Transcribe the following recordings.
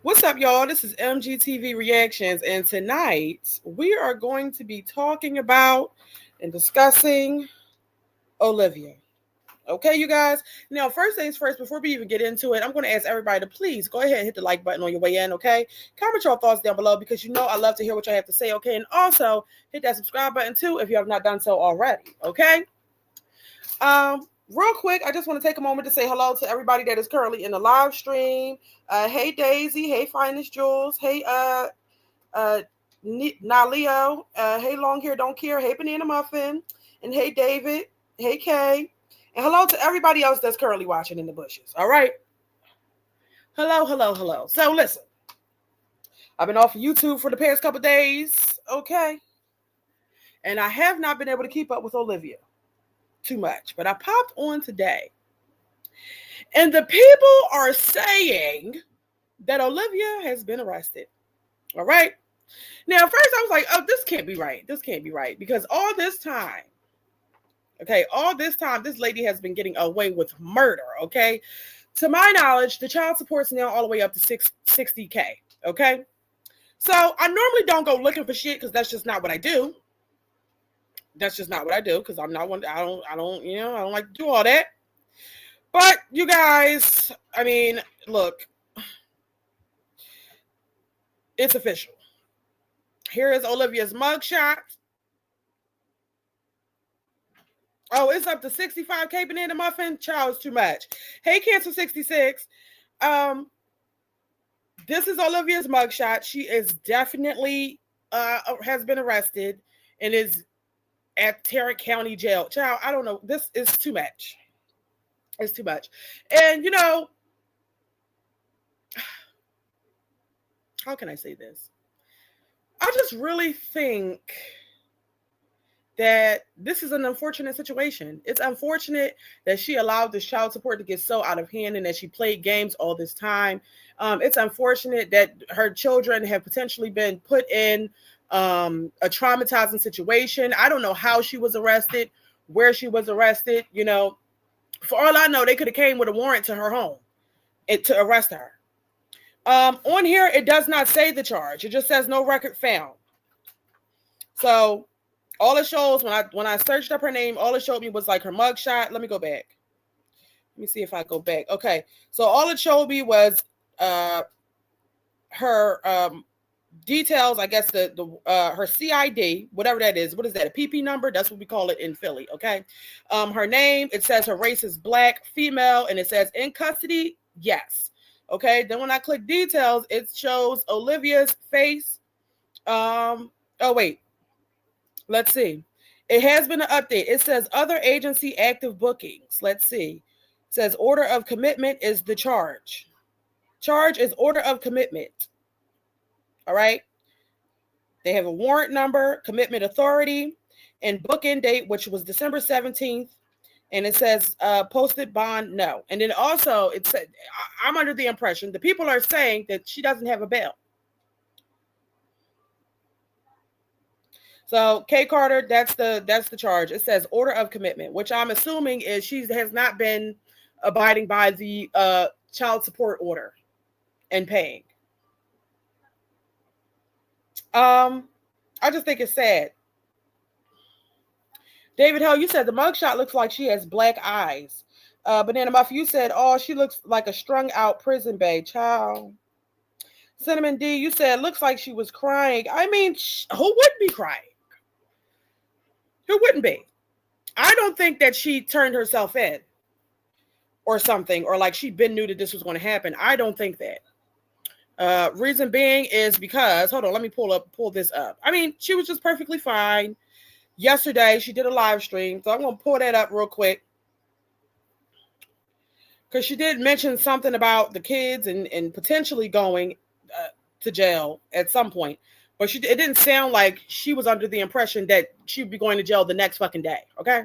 What's up, y'all? This is MGTV Reactions, and tonight we are going to be talking about and discussing Olivia. Okay, you guys? Now, first things first, before we even get into it, I'm going to ask everybody to please go ahead and hit the like button on your way in, okay? Comment your thoughts down below because you know I love to hear what you have to say, okay? And also hit that subscribe button too if you have not done so already, okay? Real quick, I just want to take a moment to say hello to everybody that is currently in the live stream. Hey Daisy, hey Finest Jules, hey Naleo, hey Long Hair Don't Care, hey Banana Muffin, and hey David, hey Kay, and hello to everybody else that's currently watching in the bushes. All right, hello. So listen, I've been off of YouTube for the past couple days, okay, and I have not been able to keep up with Olivia too much, but I popped on today and the people are saying that Olivia has been arrested. All right. Now, first I was like, oh, this can't be right. This can't be right because all this time, this lady has been getting away with murder. Okay. To my knowledge, the child support's now all the way up to $60K. Okay. So I normally don't go looking for shit because that's just not what I do. Because I'm not one. I don't like to do all that. But you guys, I mean, look, it's official. Here is Olivia's mugshot. Oh, it's up to 65K Banana Muffin. Child, is too much. Hey, Cancer 66. This is Olivia's mugshot. She is definitely has been arrested and is at Tarrant County Jail. Child, I don't know. This is too much. It's too much. And, how can I say this? I just really think that this is an unfortunate situation. It's unfortunate that she allowed this child support to get so out of hand and that she played games all this time. It's unfortunate that her children have potentially been put in a traumatizing situation. I don't know how she was arrested, where she was arrested. For all I know, they could have came with a warrant to her home to arrest her. On here, it does not say the charge. It just says no record found. So all it shows when I searched up her name, all it showed me was like her mugshot. Let me go back. Let me see if I go back. Okay. So all it showed me was her details, I guess her CID, whatever that is. What is that? A PP number? That's what we call it in Philly. Okay. Her name, it says her race is black, female, and it says in custody. Yes. Okay. Then when I click details, it shows Olivia's face. Oh wait. Let's see. It has been an update. It says other agency active bookings. Let's see. It says order of commitment is the charge. Charge is order of commitment. All right. They have a warrant number, commitment authority, and book-in date, which was December 17th. And it says posted bond, no. And then also it said, I'm under the impression the people are saying that she doesn't have a bail. So Kay Carter, that's the charge. It says order of commitment, which I'm assuming is she has not been abiding by the child support order and paying. I just think it's sad. David Hell, you said the mugshot looks like she has black eyes. Banana Muff, you said, oh, she looks like a strung out prison babe. Child. Cinnamon D, you said looks like she was crying. I mean, who wouldn't be crying? Who wouldn't be? I don't think that she turned herself in or something, or like she been knew that this was going to happen. I don't think that. Reason being is because, hold on, let me pull this up. I mean, she was just perfectly fine. Yesterday, she did a live stream, so I'm going to pull that up real quick. Because she did mention something about the kids and potentially going to jail at some point. But it didn't sound like she was under the impression that she'd be going to jail the next fucking day, okay?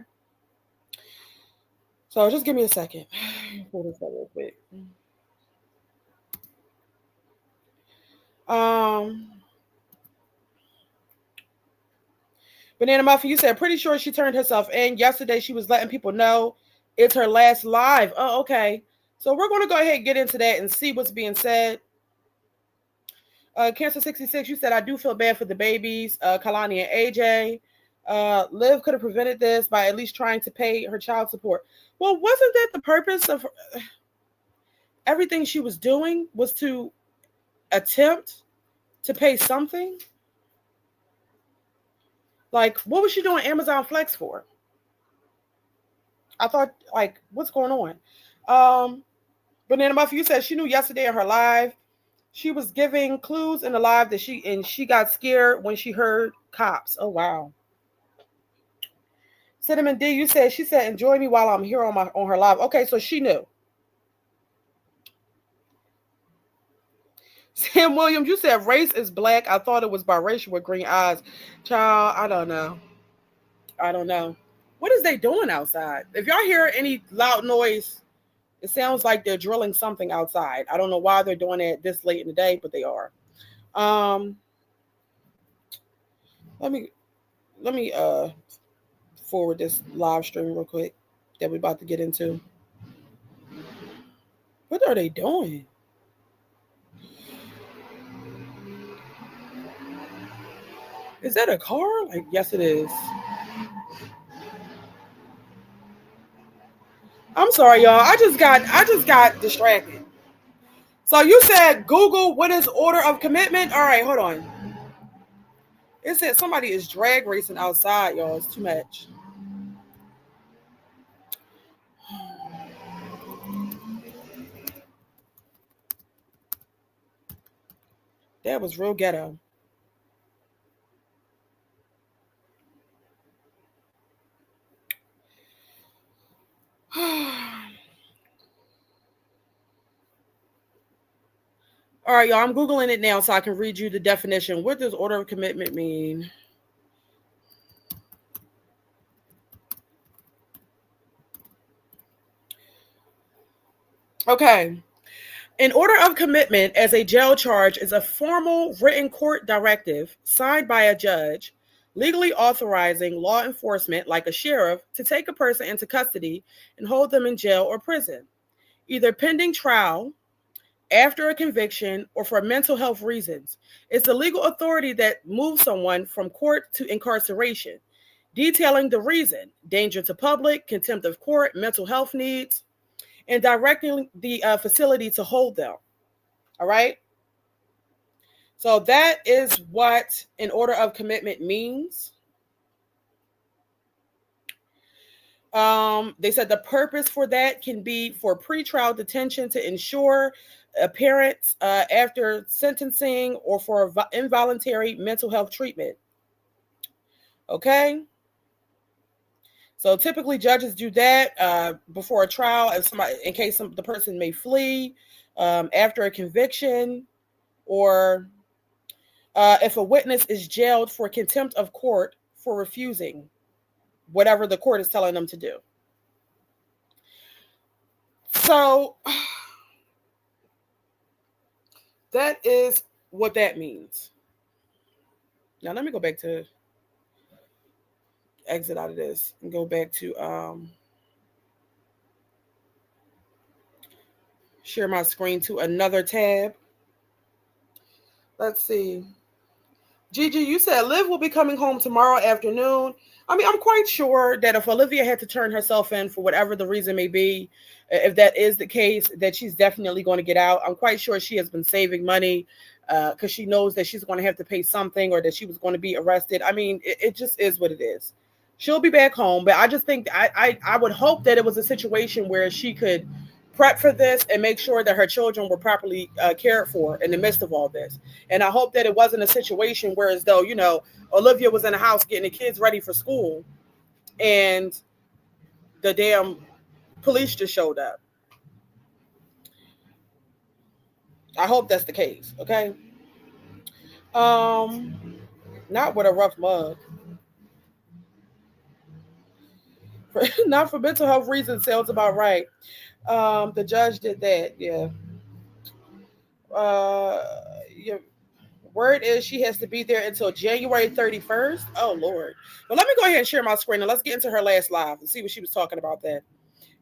So just give me a second. Pull this up real quick. Banana Muffin, you said, pretty sure she turned herself in. Yesterday, she was letting people know it's her last live. Oh, okay. So we're going to go ahead and get into that and see what's being said. Cancer 66, you said, I do feel bad for the babies, Kalani and AJ. Liv could have prevented this by at least trying to pay her child support. Well, wasn't that the purpose of everything she was doing, was to attempt to pay something? Like, what was she doing Amazon Flex for? I thought, like, what's going on? Banana Muffin, you said she knew yesterday in her live she was giving clues in the live that she got scared when she heard cops. Oh wow. Cinnamon D, you said she said enjoy me while I'm here on her live. Okay, so she knew. Sam Williams, you said race is black. I thought it was biracial with green eyes. Child, I don't know. What is they doing outside? If y'all hear any loud noise, it sounds like they're drilling something outside. I don't know why they're doing it this late in the day, but they are. Let me forward this live stream real quick that we're about to get into. What are they doing? Is that a car? Like, yes, it is. I'm sorry, y'all. I just got distracted. So you said Google what is order of commitment? All right, hold on. It said somebody is drag racing outside, y'all. It's too much. That was real ghetto. All right, y'all. I'm Googling it now so I can read you the definition. What does order of commitment mean? Okay. An order of commitment as a jail charge is a formal written court directive signed by a judge legally authorizing law enforcement, like a sheriff, to take a person into custody and hold them in jail or prison, either pending trial, after a conviction, or for mental health reasons. It's the legal authority that moves someone from court to incarceration, detailing the reason: danger to public, contempt of court, mental health needs, and directing the facility to hold them. All right. So that is what an order of commitment means. They said the purpose for that can be for pretrial detention to ensure appearance after sentencing or for involuntary mental health treatment. Okay. So typically judges do that before a trial, if somebody, in case the person may flee after a conviction, or if a witness is jailed for contempt of court for refusing whatever the court is telling them to do. So that is what that means. Now let me go back to exit out of this and go back to share my screen to another tab. Let's see. Gigi, you said Liv will be coming home tomorrow afternoon. I mean, I'm quite sure that if Olivia had to turn herself in for whatever the reason may be, if that is the case, that she's definitely going to get out. I'm quite sure she has been saving money because she knows that she's going to have to pay something, or that she was going to be arrested. I mean, it just is what it is. She'll be back home, but I just think I would hope that it was a situation where she could prep for this and make sure that her children were properly cared for in the midst of all this. And I hope that it wasn't a situation where, as though, Olivia was in the house getting the kids ready for school and the damn police just showed up. I hope that's the case. Okay. Not with a rough mug. Not for mental health reasons sounds about right. The judge did that. Yeah. Yeah. Word is she has to be there until January 31st. Oh, Lord. But let me go ahead and share my screen and let's get into her last live and see what she was talking about then.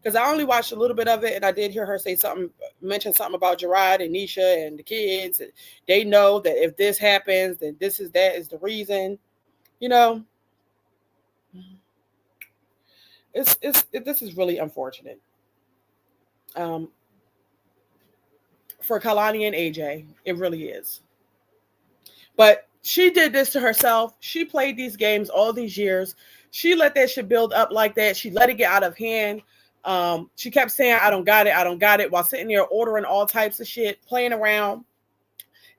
Because I only watched a little bit of it and I did hear her say something mentioned something about Gerard and Nisha and the kids. They know that if this happens, then that is the reason. You know, this is really unfortunate. Um, for Kalani and AJ, it really is. But she did this to herself. She played these games all these years. She let that shit build up like that. She let it get out of hand. She kept saying, I don't got it, I don't got it, while sitting there ordering all types of shit, playing around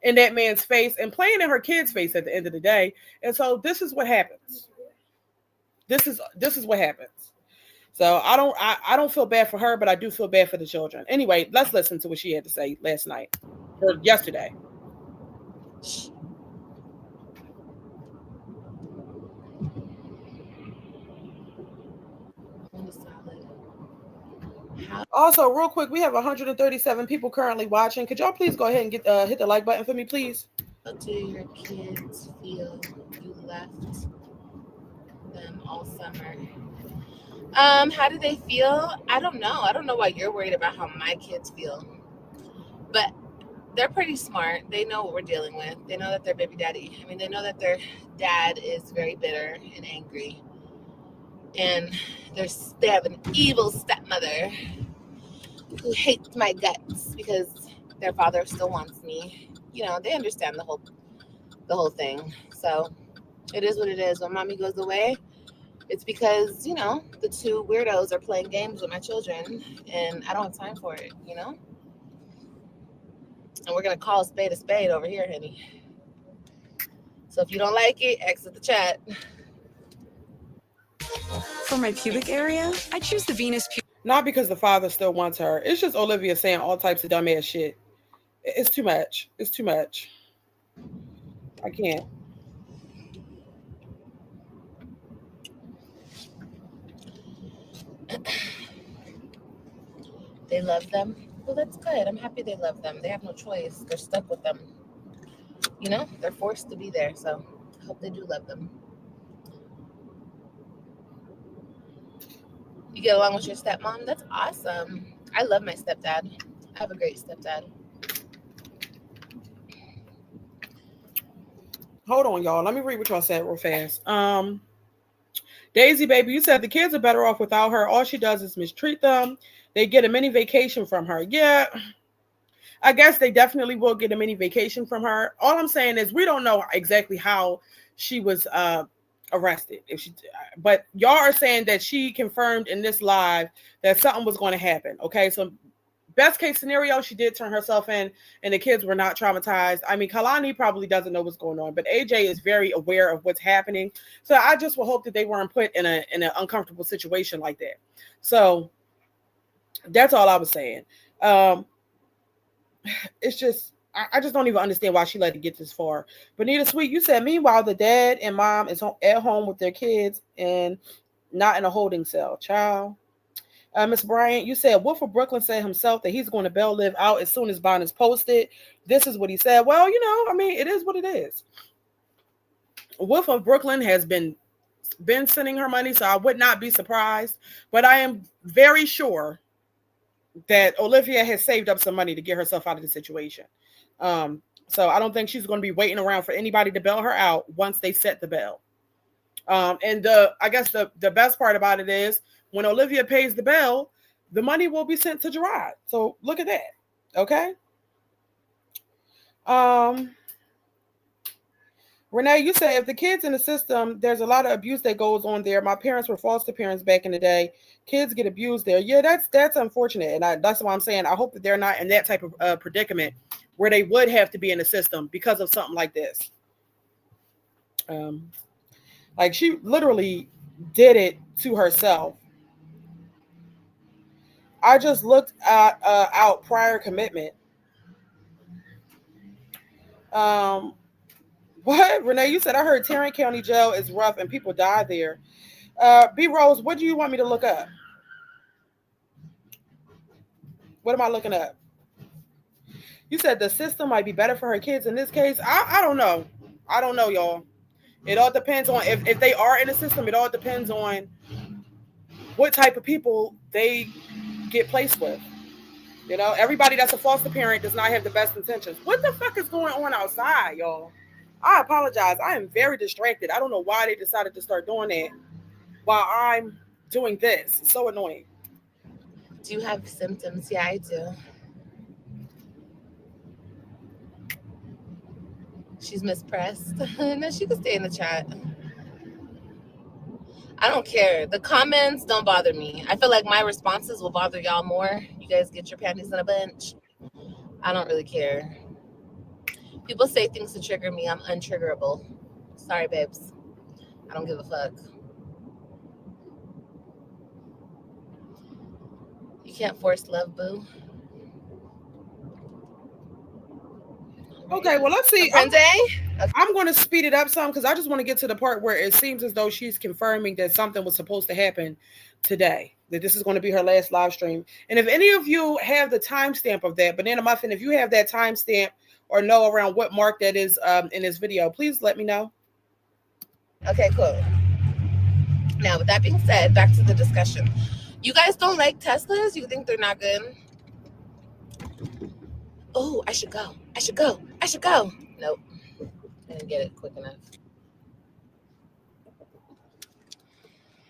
in that man's face and playing in her kid's face at the end of the day. And so this is what happens. This is what happens. So I don't feel bad for her, but I do feel bad for the children. Anyway, let's listen to what she had to say last night or yesterday. Also, real quick, we have 137 people currently watching. Could y'all please go ahead and get hit the like button for me, please? How do your kids feel you left them all summer? How do they feel? I don't know. I don't know why you're worried about how my kids feel. But they're pretty smart. They know what we're dealing with. They know that their baby daddy, they know that their dad is very bitter and angry. And they have an evil stepmother who hates my guts because their father still wants me. They understand the whole thing. So it is what it is. When mommy goes away, it's because, the two weirdos are playing games with my children and I don't have time for it, And we're going to call a spade over here, honey. So if you don't like it, exit the chat. For my pubic area, I choose the Venus. Not because the father still wants her. It's just Olivia saying all types of dumbass shit. It's too much. It's too much. I can't. They love them. Well, that's good. I'm happy they love them. They have no choice. They're stuck with them. They're forced to be there. So I hope they do love them. You get along with your stepmom? That's awesome. I love my stepdad. I have a great stepdad. Hold on, y'all. Let me read what y'all said real fast. Daisy, baby, you said the kids are better off without her. All she does is mistreat them. They get a mini vacation from her. Yeah, I guess they definitely will get a mini vacation from her. All I'm saying is we don't know exactly how she was arrested. But y'all are saying that she confirmed in this live that something was going to happen. Okay, so best case scenario, she did turn herself in and the kids were not traumatized. Kalani probably doesn't know what's going on, but AJ is very aware of what's happening. So I just will hope that they weren't put in an uncomfortable situation like that. So that's all I was saying. It's just, I just don't even understand why she let it get this far. Bonita Sweet, you said, meanwhile, the dad and mom is at home with their kids and not in a holding cell. Child. Miss Bryant, you said Wolf of Brooklyn said himself that he's going to bail Liv out as soon as bond is posted. This is what he said. Well, it is what it is. Wolf of Brooklyn has been sending her money, so I would not be surprised. But I am very sure that Olivia has saved up some money to get herself out of the situation. So I don't think she's going to be waiting around for anybody to bail her out once they set the bail. And I guess the best part about it is when Olivia pays the bail, the money will be sent to Gerard. So look at that. Okay. Renee, you say if the kids in the system, there's a lot of abuse that goes on there. My parents were foster parents back in the day. Kids get abused there. Yeah, that's unfortunate. And that's why I'm saying I hope that they're not in that type of predicament where they would have to be in the system because of something like this. Like she literally did it to herself. I just looked at out prior commitment. What? Renee, you said I heard Tarrant County Jail is rough and people die there. B Rose, what do you want me to look up? What am I looking up? You said the system might be better for her kids in this case. I don't know. I don't know, y'all. It all depends on if they are in the system, it all depends on what type of people they get placed with. You know, everybody that's a foster parent does not have the best intentions. What the fuck is going on outside, y'all? I apologize. I am very distracted. I don't know why they decided to start doing that while I'm doing this. It's so annoying. Do you have symptoms? Yeah, I do. She's mispressed. No, she can stay in the chat. I don't care. The comments don't bother me. I feel like my responses will bother y'all more. You guys get your panties in a bunch. I don't really care. People say things to trigger me. I'm untriggerable. Sorry, babes. I don't give a fuck. You can't force love, boo. Okay, well, let's see. I'm going to speed it up some because I just want to get to the part where it seems as though she's confirming that something was supposed to happen today, that this is going to be her last live stream. And if any of you have the timestamp of that, Banana Muffin, if you have that timestamp or know around what mark that is in this video, please let me know. Okay, cool. Now, with that being said, back to the discussion. You guys don't like Teslas? You think they're not good? Oh, I should go. I should go. I should go. Nope. I didn't get it quick enough.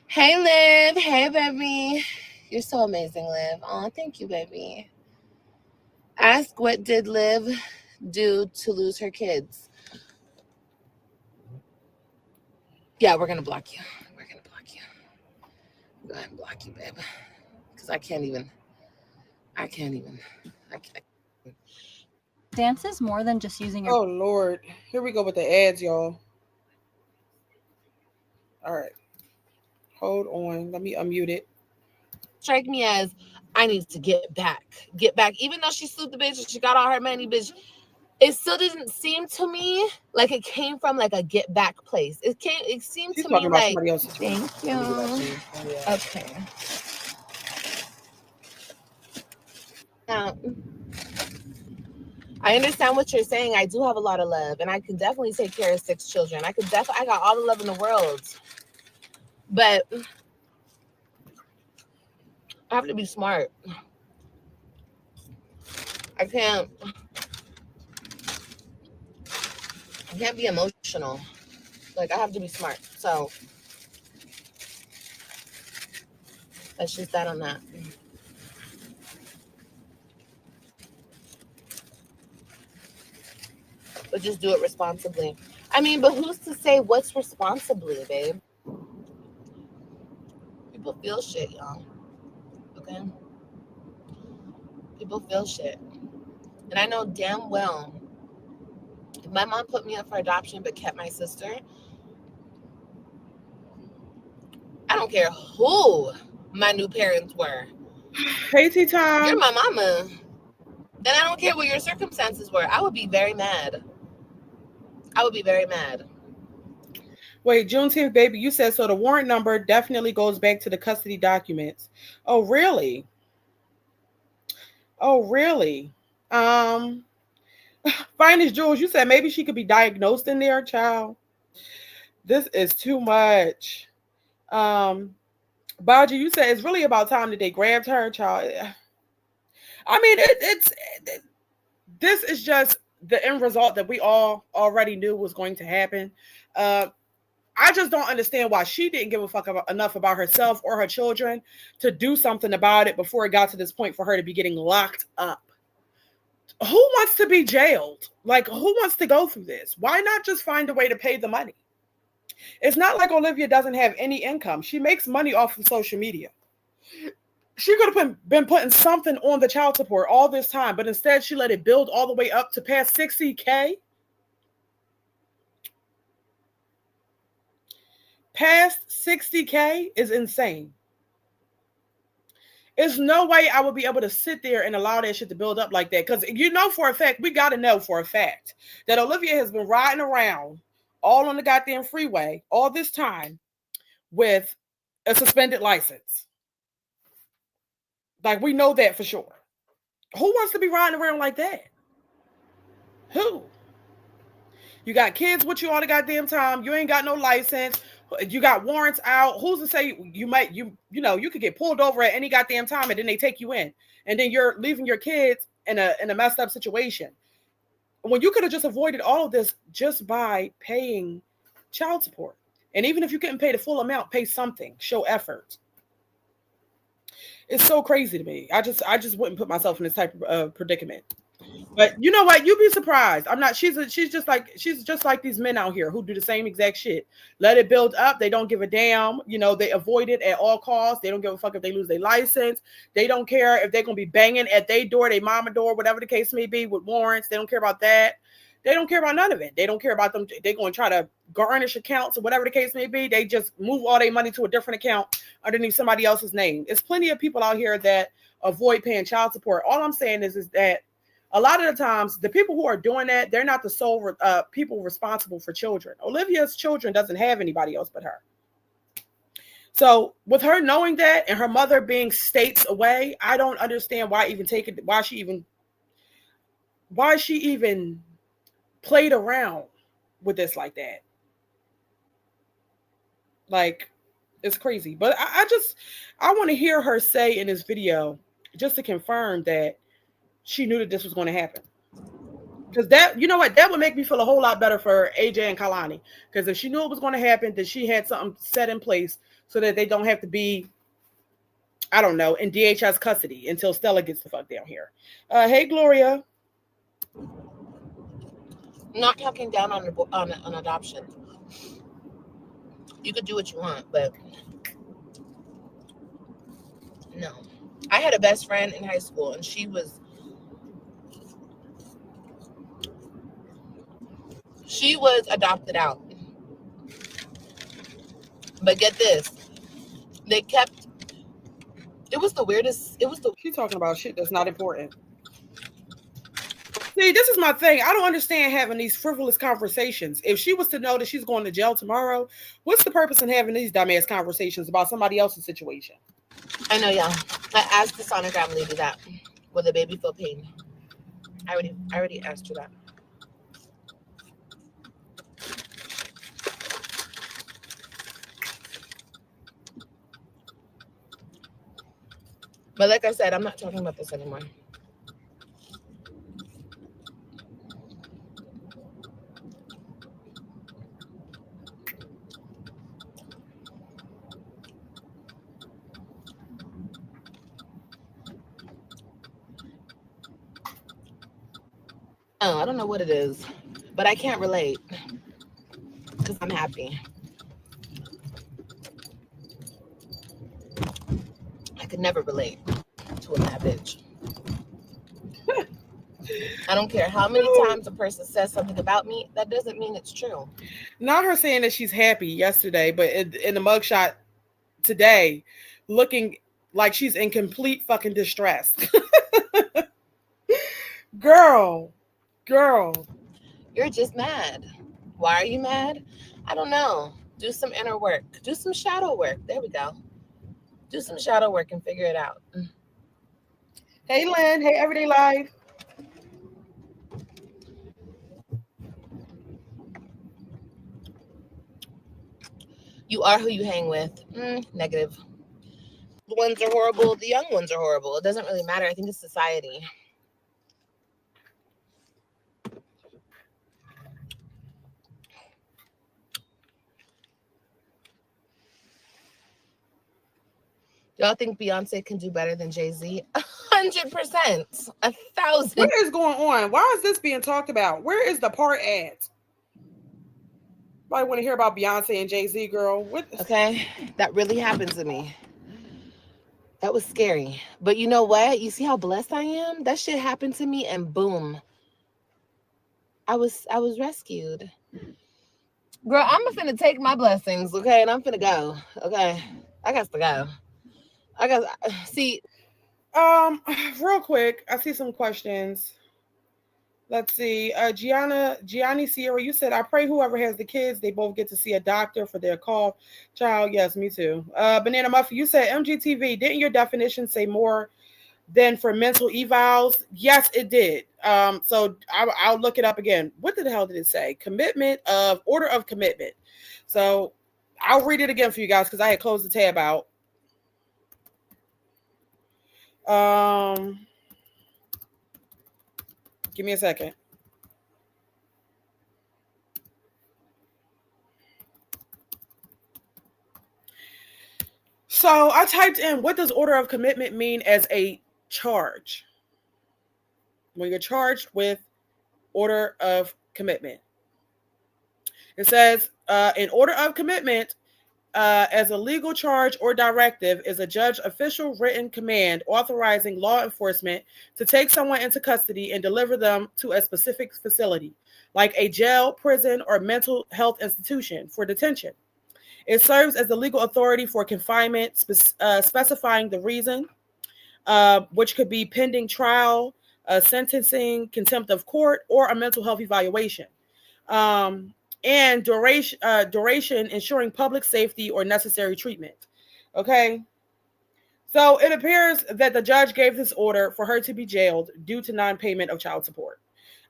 Hey, Liv. Hey, baby. You're so amazing, Liv. Oh, thank you, baby. Ask what did Liv do to lose her kids? Yeah, we're going to block you. We're going to block you. Go ahead and block you, babe. Because I can't even. Dance is more than just using your... Oh, Lord. Here we go with the ads, y'all. All right. Hold on. Let me unmute it. Strike me as I need to get back. Get back. Even though she sued the bitch and she got all her money, bitch, it still didn't seem to me like it came from like a get back place. It seemed She's to me like somebody else's. Thank you. Okay. Now, I understand what you're saying. I do have a lot of love, and I can definitely take care of 6 children. I got all the love in the world. But I have to be smart. I can't be emotional. Like, I have to be smart. So that's just that on that. But just do it responsibly. I mean, but who's to say what's responsibly, babe? People feel shit, y'all. Okay? People feel shit. And I know damn well, if my mom put me up for adoption but kept my sister, I don't care who my new parents were. Hey, T-Time. You're my mama. Then I don't care what your circumstances were. I would be very mad. Wait, Juneteenth, baby, you said so. The warrant number definitely goes back to the custody documents. Oh, really? Finest Jules, you said maybe she could be diagnosed in there, child. This is too much. Baji, you said it's really about time that they grabbed her, child. I mean, this is just the end result that we all already knew was going to happen. I just don't understand why she didn't give a fuck enough about herself or her children to do something about it before it got to this point for her to be getting locked up. Who wants to be jailed? Like, who wants to go through this? Why not just find a way to pay the money? It's not like Olivia doesn't have any income. She makes money off of social media. She could have been putting something on the child support all this time, but instead she let it build all the way up to past 60K. Past 60K is insane. There's no way I would be able to sit there and allow that shit to build up like that. Because you know for a fact, we got to know for a fact that Olivia has been riding around all on the goddamn freeway all this time with a suspended license. Like, we know that for sure. Who wants to be riding around like that? Who? You got kids with you all the goddamn time. You ain't got no license. You got warrants out. Who's to say you could get pulled over at any goddamn time and then they take you in, and then you're leaving your kids in a messed up situation when you could have just avoided all of this just by paying child support. And even if you couldn't pay the full amount, pay something, show effort. It's so crazy to me. I just wouldn't put myself in this type of predicament. But you know what? You'd be surprised. I'm not. She's just like these men out here who do the same exact shit. Let it build up. They don't give a damn. They avoid it at all costs. They don't give a fuck if they lose their license. They don't care if they're gonna be banging at their door, their mama door, whatever the case may be, with warrants. They don't care about that. They don't care about none of it. They don't care about them. They're going to try to garnish accounts or whatever the case may be. They just move all their money to a different account underneath somebody else's name. There's plenty of people out here that avoid paying child support. All I'm saying is that a lot of the times, the people who are doing that, they're not the sole people responsible for children. Olivia's children doesn't have anybody else but her. So with her knowing that and her mother being states away, I don't understand why she even played around with this like that. Like, it's crazy. But I want to hear her say in this video, just to confirm that she knew that this was going to happen. Because that would make me feel a whole lot better for AJ and Kalani. Because if she knew it was going to happen, then she had something set in place so that they don't have to be, I don't know, in DHS custody until Stella gets the fuck down here. Hey, Gloria. Not talking down on adoption. You could do what you want, but no. I had a best friend in high school, and she was adopted out. But get this, it was the weirdest. She's talking about shit that's not important. See, this is my thing. I don't understand having these frivolous conversations. If she was to know that she's going to jail tomorrow, what's the purpose in having these dumbass conversations about somebody else's situation? I know, yeah. I asked the sonogram lady that. Will the baby feel pain? I already asked her that. But like I said, I'm not talking about this anymore. Oh, I don't know what it is, but I can't relate because I'm happy. I could never relate to a mad bitch. I don't care how many times a person says something about me, that doesn't mean it's true. Not her saying that she's happy yesterday, but in the mugshot today, looking like she's in complete fucking distress. Girl. You're just mad. Why are you mad? I don't know. Do some inner work. Do some shadow work. There we go. Do some shadow work and figure it out. Hey, Lynn. Hey, Everyday Life. You are who you hang with. Negative. The ones are horrible. The young ones are horrible. It doesn't really matter. I think it's society. Y'all think Beyonce can do better than Jay-Z? 100%. 1,000. What is going on? Why is this being talked about? Where is the part at? I want to hear about Beyonce and Jay-Z, girl. Okay, that really happened to me. That was scary. But you know what? You see how blessed I am? That shit happened to me and boom. I was rescued. Girl, I'm finna take my blessings, okay? And I'm finna go. Okay. I got to go. See. Real quick, I see some questions. Let's see. Gianni Sierra, you said, I pray whoever has the kids, they both get to see a doctor for their cough. Child, yes, me too. Banana Muffin, you said, MGTV, didn't your definition say more than for mental evals? Yes, it did. So I'll look it up again. What the hell did it say? Order of commitment. So I'll read it again for you guys because I had closed the tab out. Give me a second. So I typed in, what does order of commitment mean as a charge? When you're charged with order of commitment. It says, an order of commitment as a legal charge or directive is a judge official written command authorizing law enforcement to take someone into custody and deliver them to a specific facility, like a jail, prison, or mental health institution for detention. It serves as the legal authority for confinement, specifying the reason, which could be pending trial, sentencing, contempt of court, or a mental health evaluation. Um, and duration ensuring public safety or necessary treatment. Okay. So it appears that the judge gave this order for her to be jailed due to non-payment of child support.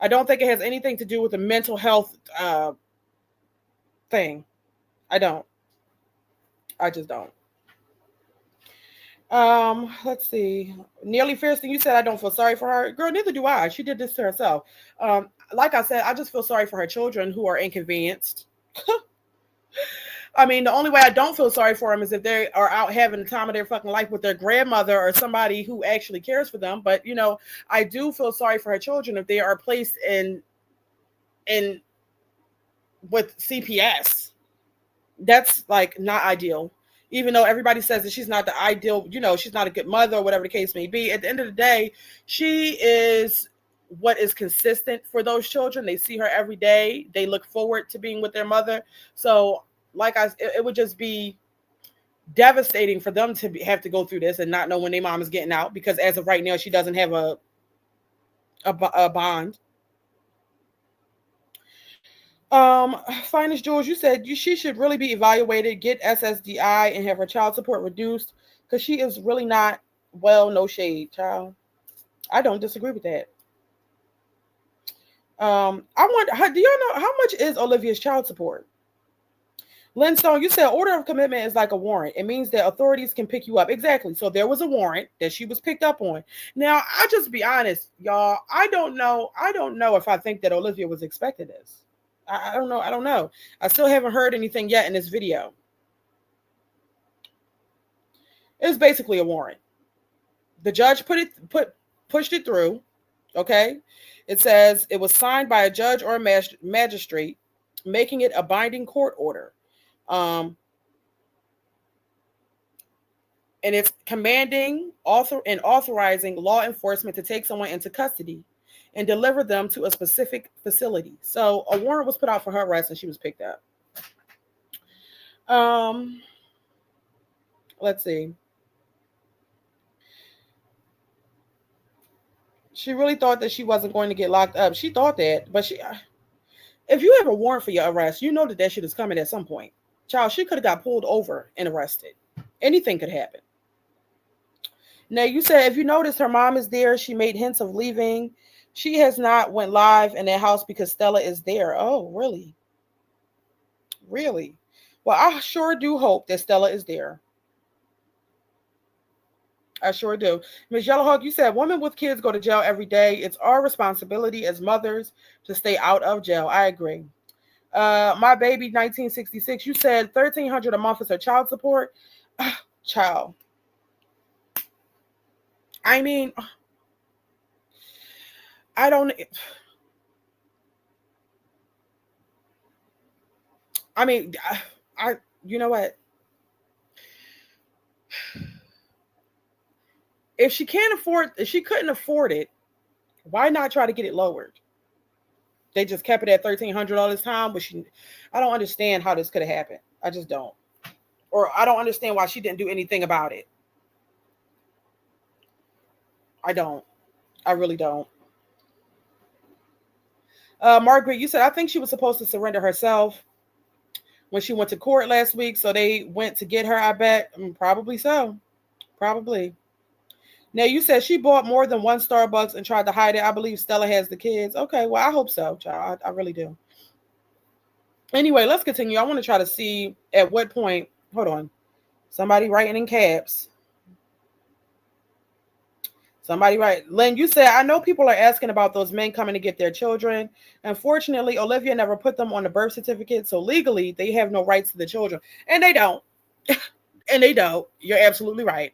I don't think it has anything to do with the mental health thing. I don't. I just don't. Let's see. Nearly Fierceton, you said I don't feel sorry for her. Girl, neither do I. She did this to herself. Like I said, I just feel sorry for her children who are inconvenienced. I mean, the only way I don't feel sorry for them is if they are out having the time of their fucking life with their grandmother or somebody who actually cares for them. But, I do feel sorry for her children if they are placed in with CPS. That's like not ideal. Even though everybody says that she's not the ideal, she's not a good mother or whatever the case may be. At the end of the day, she is what is consistent for those children. They see her every day. They look forward to being with their mother. So it would just be devastating for them to have to go through this and not know when their mom is getting out, because as of right now, she doesn't have a bond. Finest Jules, you said she should really be evaluated, get SSDI, and have her child support reduced because she is really not well. No shade, child. I don't disagree with that. I wonder, do y'all know how much is Olivia's child support? Lynn Stone, you said order of commitment is like a warrant. It means that authorities can pick you up. Exactly. So there was a warrant that she was picked up on. Now, I'll just be honest, y'all. I don't know if I think that Olivia was expecting this. I don't know. I don't know. I still haven't heard anything yet in this video. It was basically a warrant. The judge pushed it through. Okay. It says it was signed by a judge or a magistrate, making it a binding court order. And it's commanding, authorizing law enforcement to take someone into custody and deliver them to a specific facility. So a warrant was put out for her arrest and she was picked up. Let's see. She really thought that she wasn't going to get locked up. She thought that, but if you have a warrant for your arrest, you know that shit is coming at some point. Child, she could have got pulled over and arrested. Anything could happen. Now, you said if you notice her mom is there, she made hints of leaving. She has not went live in that house because Stella is there. Oh, really? Really? Well, I sure do hope that Stella is there. I sure do. Ms. Yellowhawk, you said women with kids go to jail every day. It's our responsibility as mothers to stay out of jail. I agree. My baby 1966, you said $1,300 a month is her child support. Child. I mean, I don't. I mean, you know what? If she couldn't afford it, why not try to get it lowered? They just kept it at $1,300 all this time, but I don't understand how this could have happened. I just don't. Or I don't understand why she didn't do anything about it. I don't. I really don't. Margaret, you said, I think she was supposed to surrender herself when she went to court last week, so they went to get her, I bet. Probably so. Probably. Now, you said she bought more than one Starbucks and tried to hide it. I believe Stella has the kids. Okay, well, I hope so, child. I really do. Anyway, let's continue. I want to try to see at what point. Hold on. Somebody writing in caps. Somebody right. Lynn, you said, I know people are asking about those men coming to get their children. Unfortunately, Olivia never put them on the birth certificate. So legally, they have no rights to the children. And they don't. And they don't. You're absolutely right.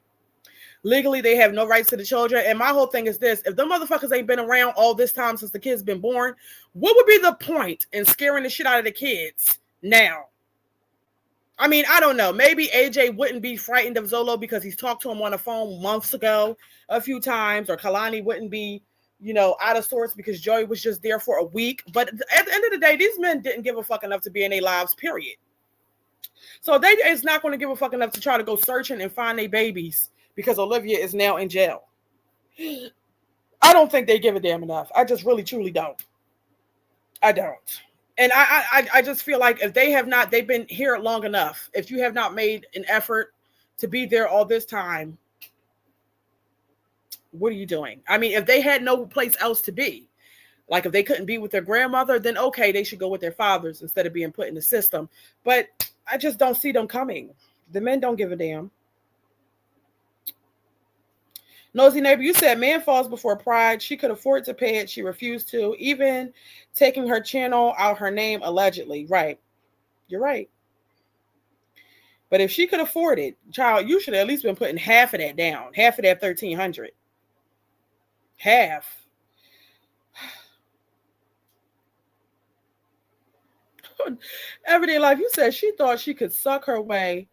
Legally, they have no rights to the children. And my whole thing is this: if the motherfuckers ain't been around all this time since the kids been born, what would be the point in scaring the shit out of the kids now? I mean, I don't know. Maybe AJ wouldn't be frightened of Zolo because he's talked to him on the phone months ago a few times, or Kalani wouldn't be, out of sorts because Joey was just there for a week. But at the end of the day, these men didn't give a fuck enough to be in their lives, period. So they is not going to give a fuck enough to try to go searching and find their babies because Olivia is now in jail. I don't think they give a damn enough. I just really, truly don't. I don't. And I just feel like if they've been here long enough. If you have not made an effort to be there all this time, what are you doing? I mean, if they had no place else to be, like if they couldn't be with their grandmother, then okay, they should go with their fathers instead of being put in the system. But I just don't see them coming. The men don't give a damn. Nosy neighbor, you said man falls before pride. She could afford to pay it. She refused to, even taking her channel out her name allegedly. Right. You're right. But if she could afford it, child, you should have at least been putting half of that down. Half of that 1,300. Half. Everyday life, you said she thought she could suck her way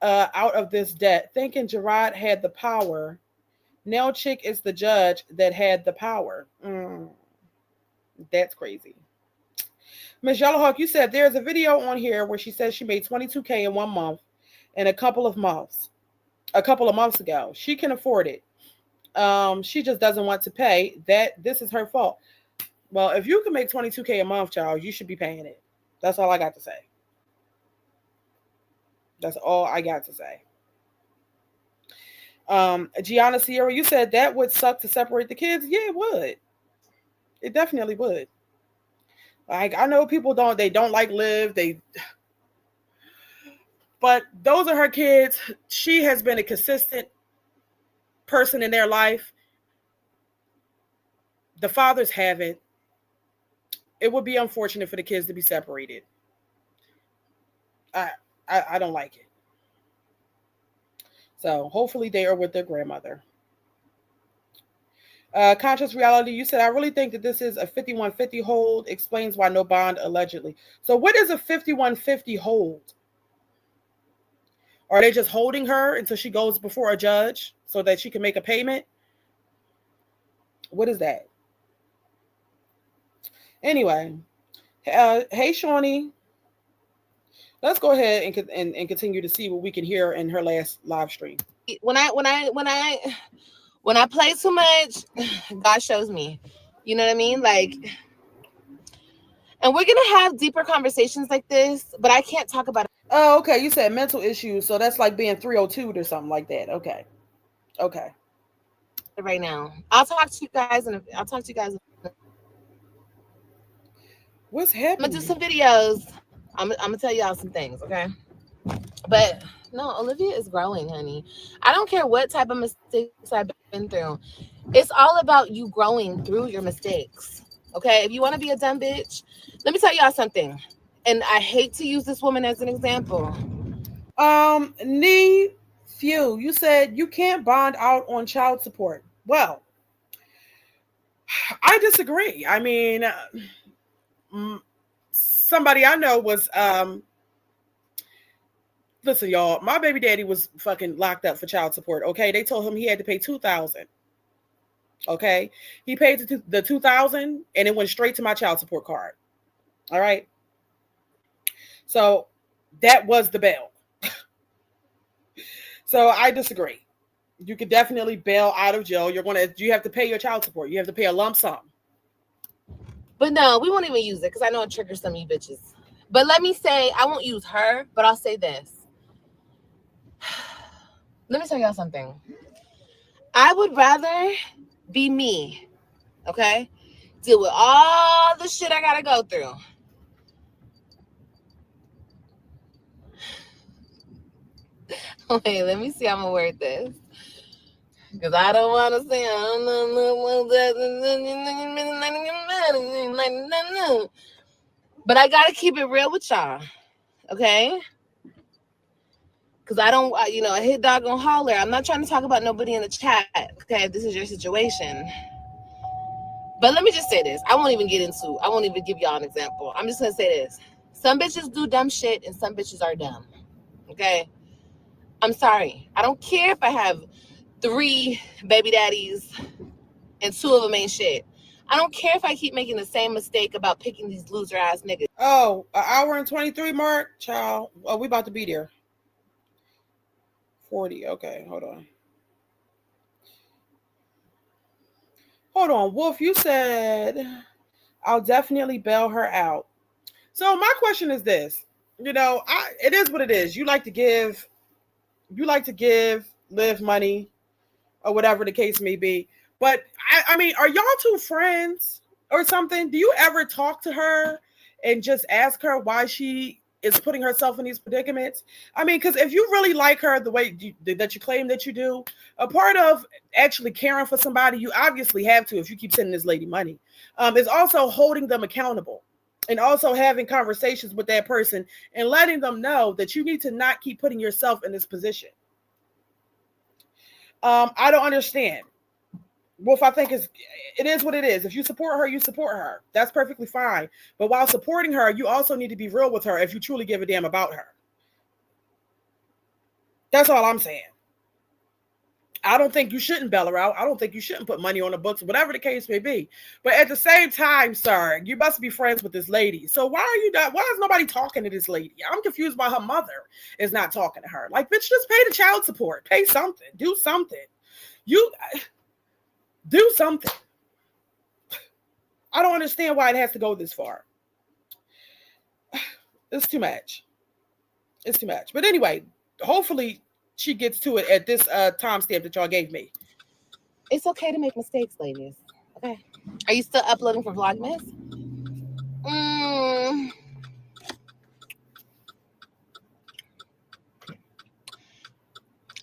out of this debt, thinking Gerard had the power. Now Chick is the judge that had the power. That's crazy. Miss Yellowhawk, you said there's a video on here where she says she made $22K in 1 month in a couple of months ago. She can afford it. She just doesn't want to pay. This is her fault. Well, if you can make $22K a month, child, you should be paying it. That's all I got to say. That's all I got to say. Gianna Sierra, you said that would suck to separate the kids. Yeah, it would. It definitely would. Like, I know people don't like Liv. But those are her kids. She has been a consistent person in their life. The fathers haven't. It would be unfortunate for the kids to be separated. I don't like it. So hopefully they are with their grandmother. Conscious Reality, you said, I really think that this is a 5150 hold. Explains why no bond allegedly. So what is a 5150 hold? Are they just holding her until she goes before a judge so that she can make a payment? What is that? Anyway, hey, Shawnee. Let's go ahead and continue to see what we can hear in her last live stream. When I play too much, God shows me. You know what I mean? Like, and we're gonna have deeper conversations like this, but I can't talk about it. Oh, okay. You said mental issues, so that's like being 302 or something like that. Okay. Right now, I'll talk to you guys, What's happening? I'm gonna do some videos. I'm gonna tell y'all some things, okay? But no, Olivia is growing, honey. I don't care what type of mistakes I've been through. It's all about you growing through your mistakes, okay? If you want to be a dumb bitch, let me tell y'all something. And I hate to use this woman as an example. Nee Few, you said you can't bond out on child support. Well, I disagree. I mean, somebody I know was listen, y'all, my baby daddy was fucking locked up for child support. Okay, they told him he had to pay $2,000. Okay, he paid the $2,000 and it went straight to my child support card. All right, so that was the bail. So I disagree. You could definitely bail out of jail. You have to pay your child support. You have to pay a lump sum. But no, we won't even use it because I know it triggers some of you bitches. But let me say, I won't use her, but I'll say this. Let me tell y'all something. I would rather be me, okay? Deal with all the shit I gotta go through. Wait, let me see how I'm gonna word this. Because I don't want to say, but I gotta keep it real with y'all, okay? Because I don't, a hit dog gonna holler. I'm not trying to talk about nobody in the chat, okay? If this is your situation. But let me just say this. I won't even give y'all an example. I'm just gonna say this. Some bitches do dumb shit and some bitches are dumb, okay? I'm sorry. I don't care if I have 3 baby daddies and 2 of them ain't shit. I don't care if I keep making the same mistake about picking these loser ass niggas. Oh, an hour and 23 mark, child. Oh, we about to be there. 40. Okay, hold on. Hold on, Wolf. You said I'll definitely bail her out. So my question is this: it is what it is. You like to give, live money, or whatever the case may be. But I mean, are y'all two friends or something? Do you ever talk to her and just ask her why she is putting herself in these predicaments? I mean, because if you really like her the way that you claim that you do, a part of actually caring for somebody, you obviously have to, if you keep sending this lady money, is also holding them accountable. And also having conversations with that person and letting them know that you need to not keep putting yourself in this position. I don't understand. Wolf, I think it is what it is. If you support her, you support her. That's perfectly fine. But while supporting her, you also need to be real with her if you truly give a damn about her. That's all I'm saying. I don't think you shouldn't bail her out. I don't think you shouldn't put money on the books, whatever the case may be. But at the same time, sir, you must be friends with this lady. So why are you not? Why is nobody talking to this lady? I'm confused why her mother is not talking to her. Like, bitch, just pay the child support. Pay something. Do something. You do something. I don't understand why it has to go this far. It's too much. It's too much. But anyway, hopefully she gets to it at this timestamp that y'all gave me. It's okay to make mistakes, ladies. Okay. Are you still uploading for Vlogmas?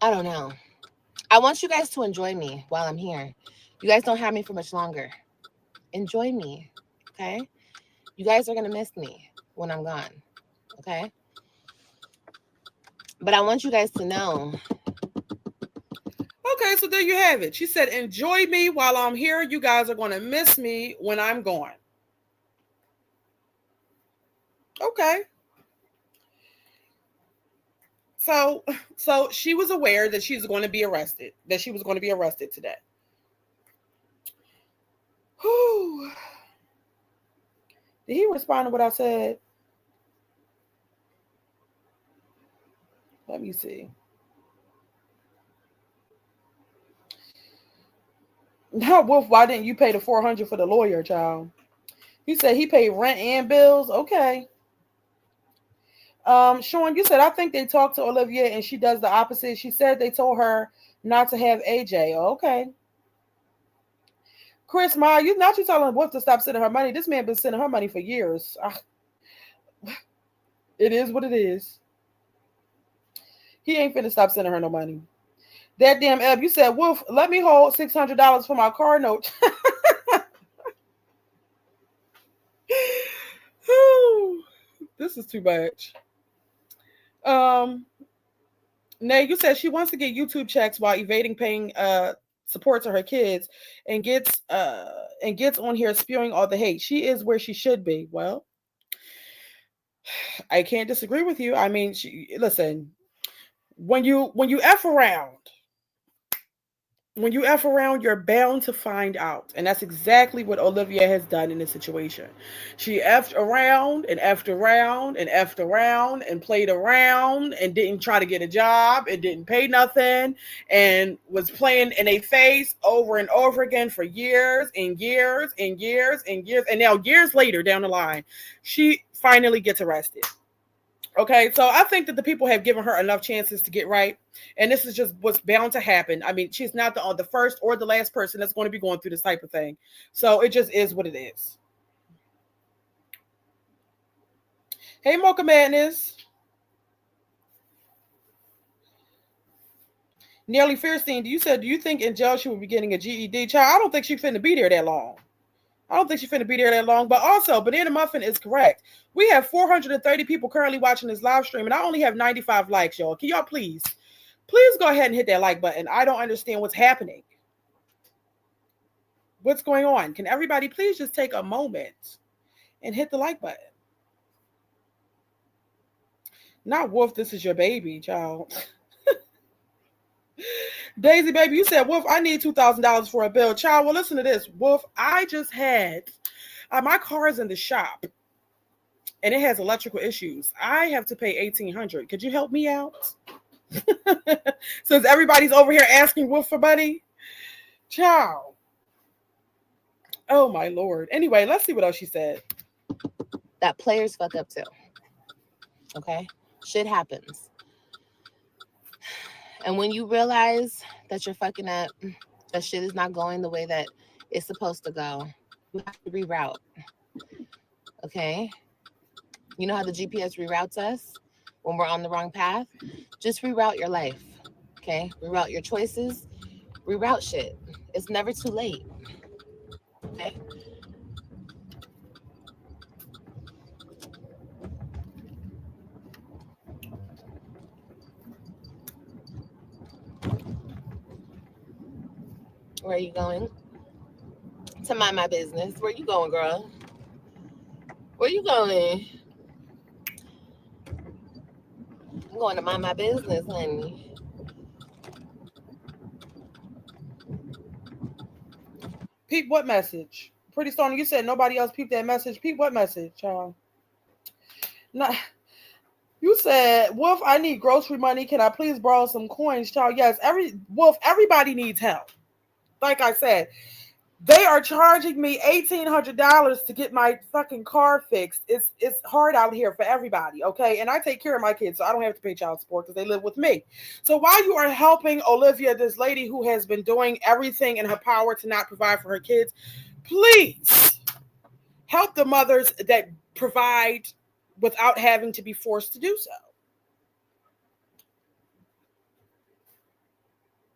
I don't know. I want you guys to enjoy me while I'm here. You guys don't have me for much longer. Enjoy me, okay? You guys are going to miss me when I'm gone, okay? But I want you guys to know. Okay, so there you have it. She said, enjoy me while I'm here. You guys are going to miss me when I'm gone. Okay. So she was aware that she's going to be arrested, that she was going to be arrested today. Whew. Did he respond to what I said? Let me see. Now, Wolf, why didn't you pay the $400 for the lawyer, child? He said he paid rent and bills. Okay. Sean, you said, I think they talked to Olivia and she does the opposite. She said they told her not to have AJ. Okay. Chris, you telling Wolf to stop sending her money. This man been sending her money for years. It is what it is. He ain't finna stop sending her no money. That damn Eb, you said, Wolf, let me hold $600 for my car note. This is too much. Nay, you said she wants to get YouTube checks while evading paying support to her kids and gets on here spewing all the hate. She is where she should be. Well, I can't disagree with you. I mean, listen, when you F around, you're bound to find out. And that's exactly what Olivia has done in this situation. She effed around and effed around and effed around and played around and didn't try to get a job and didn't pay nothing and was playing in a face over and over again for years and years and years and years. And now years later down the line, she finally gets arrested. Okay, so I think that the people have given her enough chances to get right, and this is just what's bound to happen. I mean, she's not the first or the last person that's going to be going through this type of thing, so it just is what it is. Hey, Mocha Madness. Nearly Fierstein, do you think in jail she would be getting a GED? Child, I don't think she's finna be there that long. I don't think she's finna be there that long. But also, Banana Muffin is correct. We have 430 people currently watching this live stream, and I only have 95 likes, y'all. Can y'all please go ahead and hit that like button? I don't understand what's happening. What's going on? Can everybody please just take a moment and hit the like button? Not Wolf, this is your baby, child. Daisy, baby, you said, Wolf, I need $2,000 for a bill. Child, well, listen to this. Wolf, I just had, my car is in the shop, and it has electrical issues. I have to pay $1,800. Could you help me out? Since everybody's over here asking Wolf for money. Child. Oh, my Lord. Anyway, let's see what else she said. That players fuck up too. Okay? Shit happens. And when you realize that you're fucking up, that shit is not going the way that it's supposed to go, you have to reroute. Okay? You know how the GPS reroutes us when we're on the wrong path? Just reroute your life. Okay? Reroute your choices. Reroute shit. It's never too late. Okay? Where are you going? To mind my business. Where you going, girl? Where you going? I'm going to mind my business, honey. Peep what message? Pretty Stone, you said nobody else peeped that message. Peep what message, child? Not, you said, Wolf, I need grocery money. Can I please borrow some coins, child? Yes, everybody needs help. Like I said, they are charging me $1,800 to get my fucking car fixed. It's hard out here for everybody, okay? And I take care of my kids, so I don't have to pay child support because they live with me. So while you are helping Olivia, this lady who has been doing everything in her power to not provide for her kids, please help the mothers that provide without having to be forced to do so.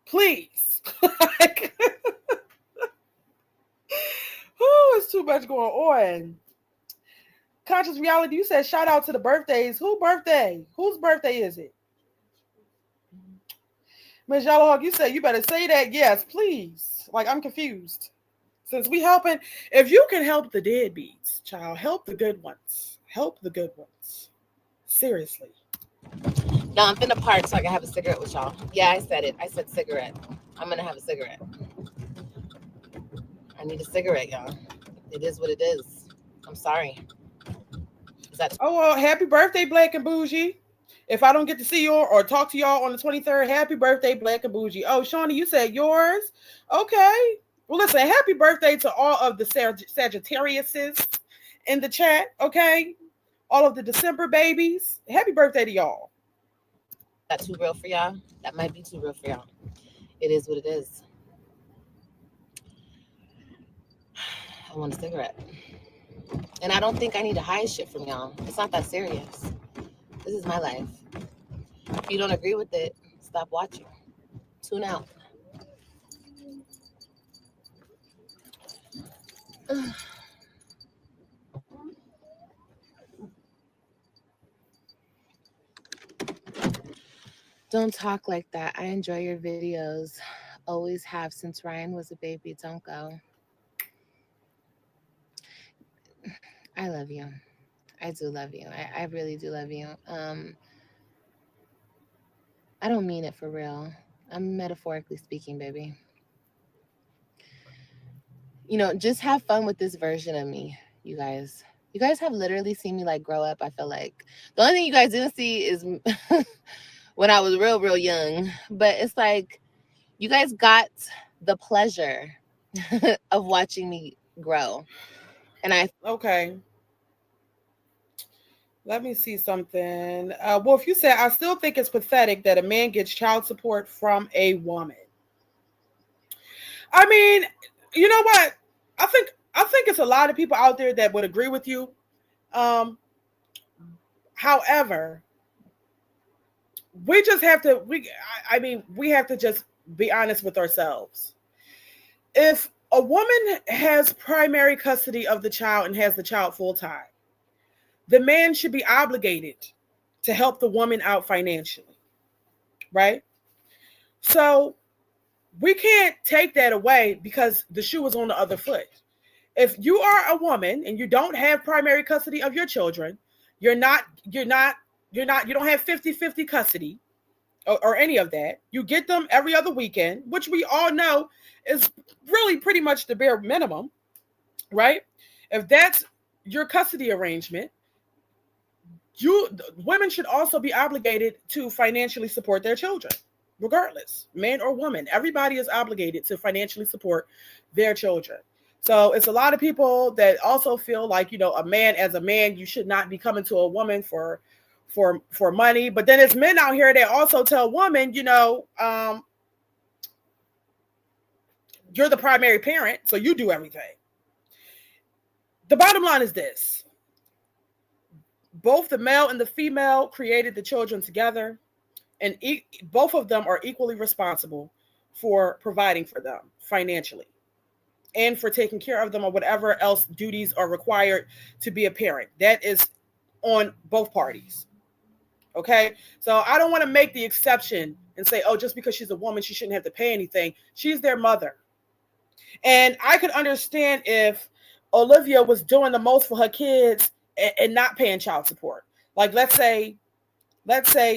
Please. Oh, it's too much going on. Conscious Reality, you said shout out to the birthdays. Whose birthday? Whose birthday is it? Ms. Yellowhawk, you said you better say that. Yes, please. Like, I'm confused. Since we helping, if you can help the deadbeats, child, help the good ones. Help the good ones. Seriously. No, I'm finna park so I can have a cigarette with y'all. Yeah, I said it. I said cigarette. I'm gonna have a cigarette. I need a cigarette, y'all. It is what it is. I'm sorry. Oh, well, happy birthday, Black and Bougie. If I don't get to see you or talk to y'all on the 23rd, happy birthday, Black and Bougie. Oh, Shawnee, you said yours? Okay. Well, listen, happy birthday to all of the Sagittariuses in the chat, okay? All of the December babies. Happy birthday to y'all. That too real for y'all? That might be too real for y'all. It is what it is. I want a cigarette. And I don't think I need to hide shit from y'all. It's not that serious. This is my life. If you don't agree with it, stop watching. Tune out. Don't talk like that. I enjoy your videos. Always have since Ryan was a baby. Don't go. I love you. I do love you. I really do love you. I don't mean it for real. I'm metaphorically speaking, baby. You know, just have fun with this version of me, you guys. You guys have literally seen me like grow up, I feel like. The only thing you guys didn't see is when I was real, real young. But it's like you guys got the pleasure of watching me grow. And Okay. Let me see something. Wolf, you said, I still think it's pathetic that a man gets child support from a woman. I mean, you know what? I think it's a lot of people out there that would agree with you. However, we just have to, I mean, we have to just be honest with ourselves. If a woman has primary custody of the child and has the child full time, the man should be obligated to help the woman out financially, right? So we can't take that away because the shoe is on the other foot. If you are a woman and you don't have primary custody of your children, you're not, you don't have 50-50 custody or any of that. You get them every other weekend, which we all know is really pretty much the bare minimum, right? If that's your custody arrangement, women should also be obligated to financially support their children, regardless, man or woman. Everybody is obligated to financially support their children. So it's a lot of people that also feel like, a man as a man, you should not be coming to a woman for money. But then it's men out here that also tell women, you're the primary parent, so you do everything. The bottom line is this: both the male and the female created the children together, and both of them are equally responsible for providing for them financially and for taking care of them or whatever else duties are required to be a parent. That is on both parties. Okay? So I don't want to make the exception and say, oh, just because she's a woman, she shouldn't have to pay anything. She's their mother. And I could understand if Olivia was doing the most for her kids and not paying child support. Like, let's say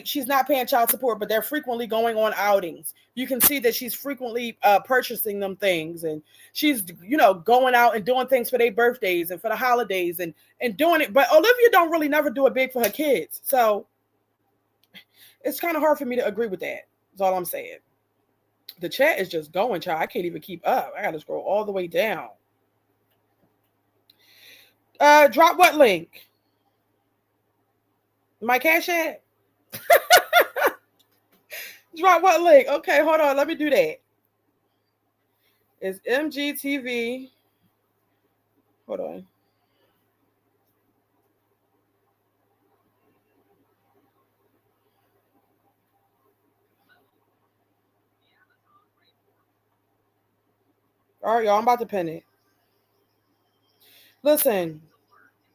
she's not paying child support, but they're frequently going on outings. You can see that she's frequently purchasing them things, and she's, going out and doing things for their birthdays and for the holidays and doing it. But Olivia don't really never do it big for her kids. So it's kind of hard for me to agree with that. That's all I'm saying. The chat is just going, child. I can't even keep up. I got to scroll all the way down. Drop what link? My Cash App? Drop what link? Okay, hold on. Let me do that. It's MGTV. Hold on. All right, y'all. I'm about to pin it. Listen,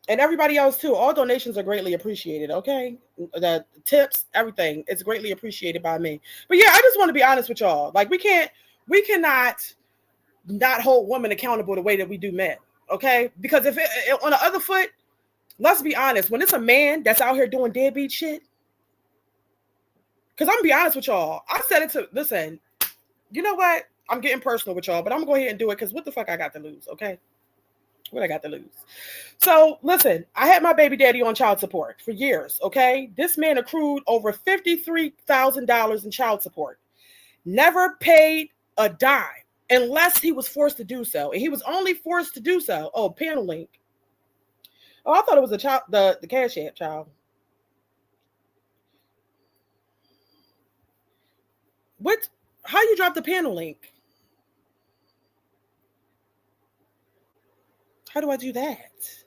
and everybody else too. All donations are greatly appreciated. Okay, the tips, everything, it's greatly appreciated by me. But yeah, I just want to be honest with y'all. Like, we cannot not hold women accountable the way that we do men. Okay, because if on the other foot, let's be honest. When it's a man that's out here doing deadbeat shit, because I'm gonna be honest with y'all. I said it to listen. You know what? I'm getting personal with y'all, but I'm gonna go ahead and do it because what the fuck I got to lose? Okay. What I got to lose? So listen, I had my baby daddy on child support for years. Okay, this man accrued over $53,000 in child support, never paid a dime unless he was forced to do so, and he was only forced to do so. Oh, panel link. Oh, I thought it was a child, the Cash App child. What? How you drop the panel link? How do I do that?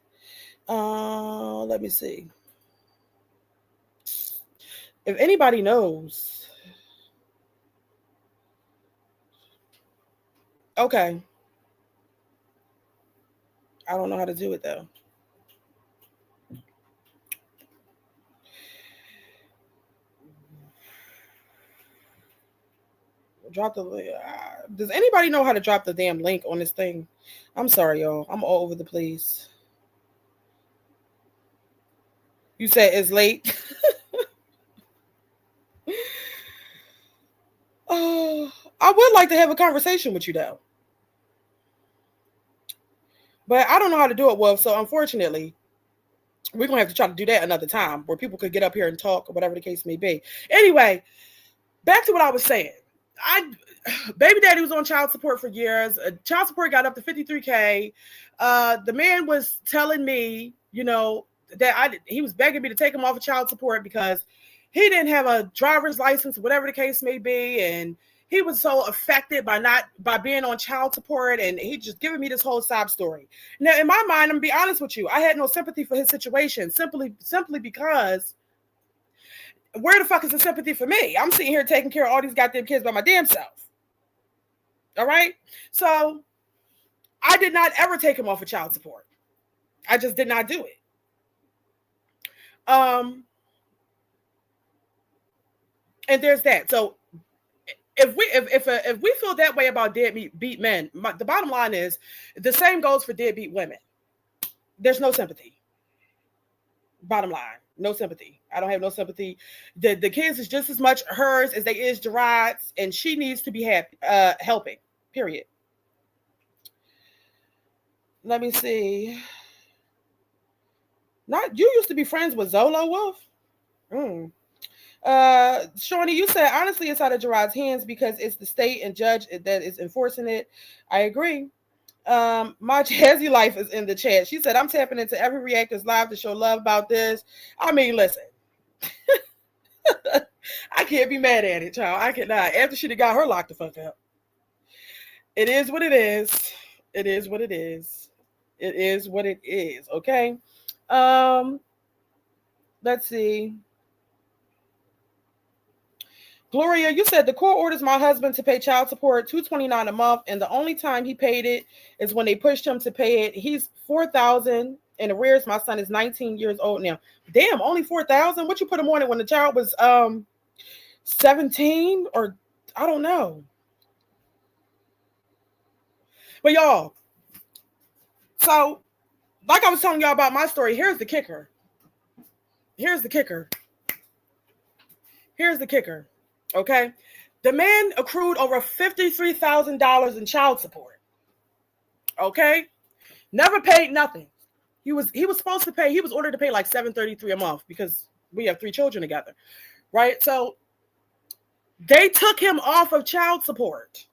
Let me see. If anybody knows. Okay. I don't know how to do it though. Drop the link. Does anybody know how to drop the damn link on this thing? I'm sorry, y'all. I'm all over the place. You said it's late. Oh, I would like to have a conversation with you though, but I don't know how to do it well. So unfortunately, we're gonna have to try to do that another time where people could get up here and talk or whatever the case may be. Anyway, back to what I was saying. Baby daddy was on child support for years. Child support got up to $53K. The man was telling me, that he was begging me to take him off of child support because he didn't have a driver's license, whatever the case may be, and he was so affected by being on child support, and he just giving me this whole sob story. Now, in my mind, I'm gonna be honest with you, I had no sympathy for his situation simply because where the fuck is the sympathy for me? I'm sitting here taking care of all these goddamn kids by my damn self. All right? So I did not ever take him off of child support. I just did not do it. And there's that. So if we feel that way about deadbeat men, the bottom line is the same goes for deadbeat women. There's no sympathy. Bottom line, no sympathy. I don't have no sympathy. The kids is just as much hers as they is Gerard's, and she needs to be happy, helping. Period. Let me see. Not you used to be friends with Zolo Wolf. Shawnee, you said honestly it's out of Gerard's hands because it's the state and judge that is enforcing it. I agree. My Jazzy Life is in the chat. She said I'm tapping into every reactor's live to show love about this. I mean, listen. I can't be mad at it, child. I cannot. After she got her locked the fuck up. It is what it is. It is what it is. It is what it is. Okay. Let's see. Gloria, you said the court orders my husband to pay child support $229 a month, and the only time he paid it is when they pushed him to pay it. He's $4,000 in arrears. My son is 19 years old now. Damn, only $4,000. What you put him on it when the child was 17 or I don't know. But y'all, so like I was telling y'all about my story, here's the kicker. Here's the kicker. Here's the kicker. Okay, the man accrued over $53,000 in child support. Okay, never paid nothing. He was supposed to pay. He was ordered to pay like $733 a month because we have 3 children together, right? So they took him off of child support.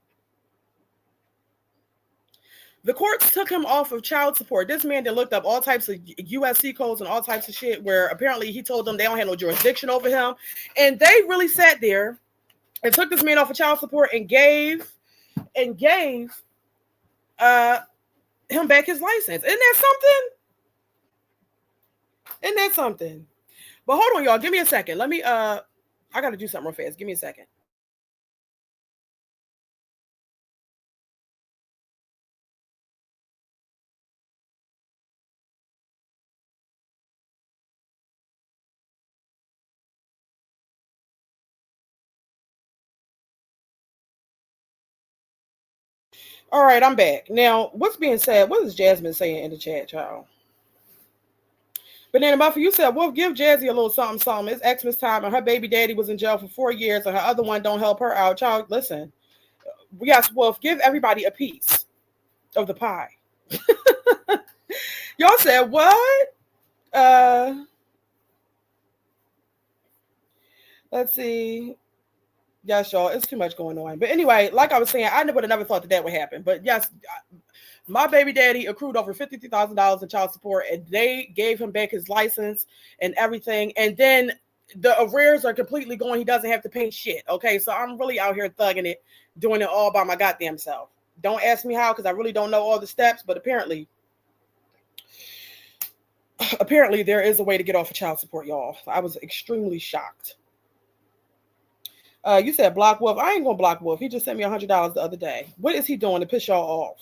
The courts took him off of child support. This man that looked up all types of USC codes and all types of shit where apparently he told them they don't have no jurisdiction over him, and they really sat there and took this man off of child support and gave him back his license. Isn't that something? Isn't that something? But hold on, y'all. Give me a second. Let me, I got to do something real fast. Give me a second. All right, I'm back. Now, what's being said? What is Jasmine saying in the chat, child? Banana Muffin, you said, Wolf, give Jazzy a little something, something. It's Xmas time, and her baby daddy was in jail for 4 years, and her other one don't help her out. Child, listen. Yes, Wolf, give everybody a piece of the pie. Y'all said, what? Let's see. Yes, y'all, it's too much going on. But anyway, like I was saying, I would have never thought that would happen. But yes, my baby daddy accrued over $53,000 in child support, and they gave him back his license and everything. And then the arrears are completely going. He doesn't have to pay shit. Okay, so I'm really out here thugging it, doing it all by my goddamn self. Don't ask me how, because I really don't know all the steps. But apparently there is a way to get off of child support, y'all. I was extremely shocked. You said block Wolf. I ain't gonna block Wolf. He just sent me $100 the other day. What is he doing to piss y'all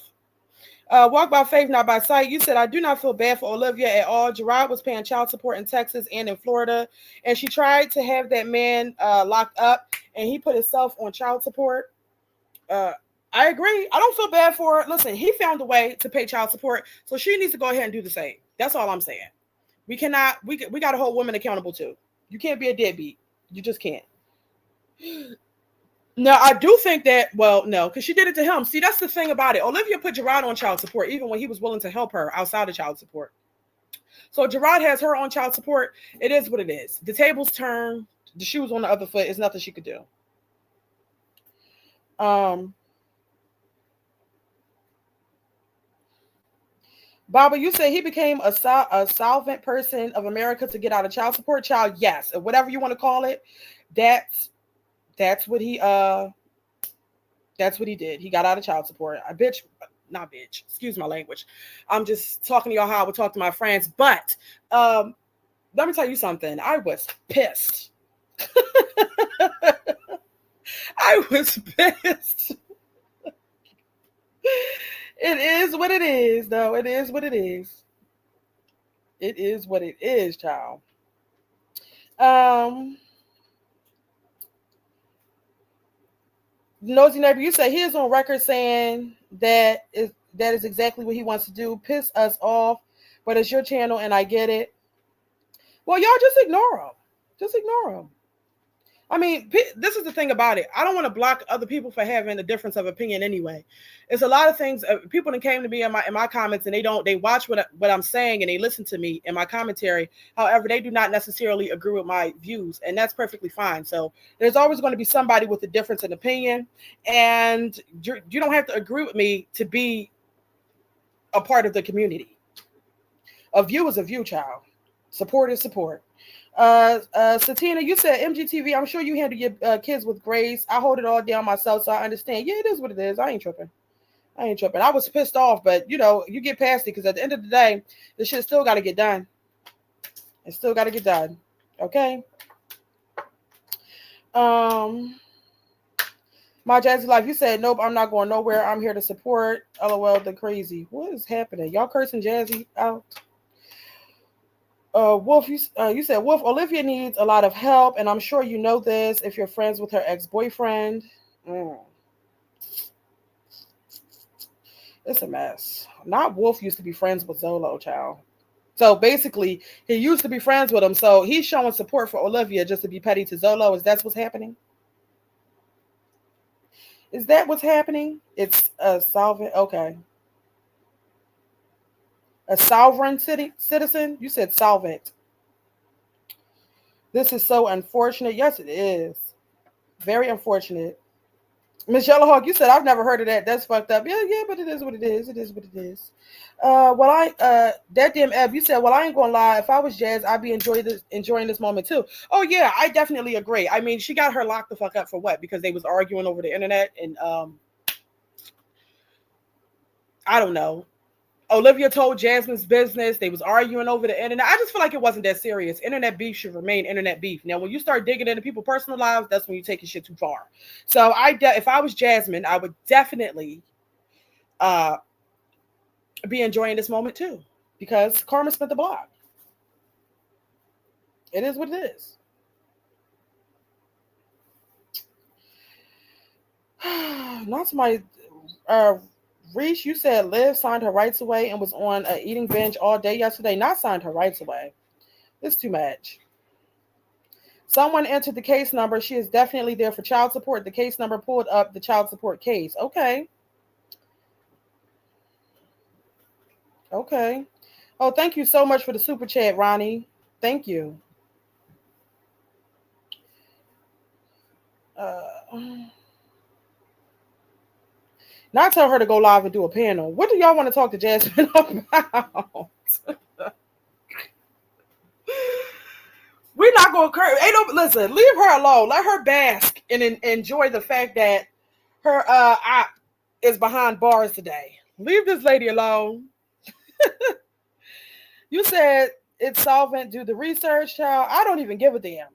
off? Walk by faith, not by sight. You said, I do not feel bad for Olivia at all. Gerard was paying child support in Texas and in Florida, and she tried to have that man locked up, and he put himself on child support. I agree. I don't feel bad for her. Listen, he found a way to pay child support, so she needs to go ahead and do the same. That's all I'm saying. We got to hold women accountable too. You can't be a deadbeat. You just can't. No, I do think that, well, no, because she did it to him. See, that's the thing about it. Olivia put Gerard on child support, even when he was willing to help her outside of child support. So Gerard has her on child support. It is what it is. The tables turn. The shoes on the other foot. It's nothing she could do. Baba, you say he became a solvent person of America to get out of child support. Child, yes. Whatever you want to call it, that's what he did. He got out of child support. Not bitch. Excuse my language. I'm just talking to y'all how I would talk to my friends. But let me tell you something. I was pissed I was pissed. It is what it is, though. It is what it is. It is what it is, child. Um, Nosy neighbor, you say he is on record saying that is exactly what he wants to do, piss us off. But it's your channel, and I get it. Well, y'all just ignore him. Just ignore him. I mean, this is the thing about it. I don't want to block other people for having a difference of opinion anyway. It's a lot of things. People that came to me in my comments, and they watch what I'm saying, and they listen to me in my commentary. However, they do not necessarily agree with my views, and that's perfectly fine. So there's always going to be somebody with a difference in opinion, and you don't have to agree with me to be a part of the community. A view is a view, child. Support is support. Satina, you said MGTV. I'm sure you handle your kids with grace. I hold it all down myself, so I understand. Yeah, it is what it is. I ain't tripping. I was pissed off, but you get past it because at the end of the day, the shit still got to get done. It still got to get done. Okay. My Jazzy Life, you said nope. I'm not going nowhere. I'm here to support. LOL, the crazy. What is happening? Y'all cursing Jazzy out? Wolf, you said, Wolf, Olivia needs a lot of help, and I'm sure you know this if you're friends with her ex-boyfriend. It's a mess. Not Wolf used to be friends with Zolo, child. So basically, he used to be friends with him, so he's showing support for Olivia just to be petty to Zolo. Is that what's happening? Is that what's happening? It's a solvent. Okay. A sovereign citizen? You said solvent. This is so unfortunate. Yes, it is. Very unfortunate. Miss Yellowhawk, you said I've never heard of that. That's fucked up. Yeah, but it is what it is. It is what it is. That damn Ev, you said, well, I ain't gonna lie. If I was Jazz, I'd be enjoying this moment too. Oh yeah, I definitely agree. I mean, she got her locked the fuck up for what? Because they was arguing over the internet, and I don't know. Olivia told Jasmine's business. They was arguing over the internet. I just feel like it wasn't that serious. Internet beef should remain internet beef. Now, when you start digging into people's personal lives, that's when you take your shit too far. So if I was Jasmine, I would definitely be enjoying this moment too, because karma spent the block. It is what it is. Not somebody. Reese, you said Liv signed her rights away and was on an eating binge all day yesterday. Not signed her rights away. It's too much. Someone entered the case number. She is definitely there for child support. The case number pulled up the child support case. Okay. Okay. Oh, thank you so much for the super chat, Ronnie. Thank you. Not tell her to go live and do a panel. What do y'all want to talk to Jasmine about? We're not going to curse. Listen, leave her alone. Let her bask and enjoy the fact that her op is behind bars today. Leave this lady alone. You said it's solvent. Do the research, child. I don't even give a damn.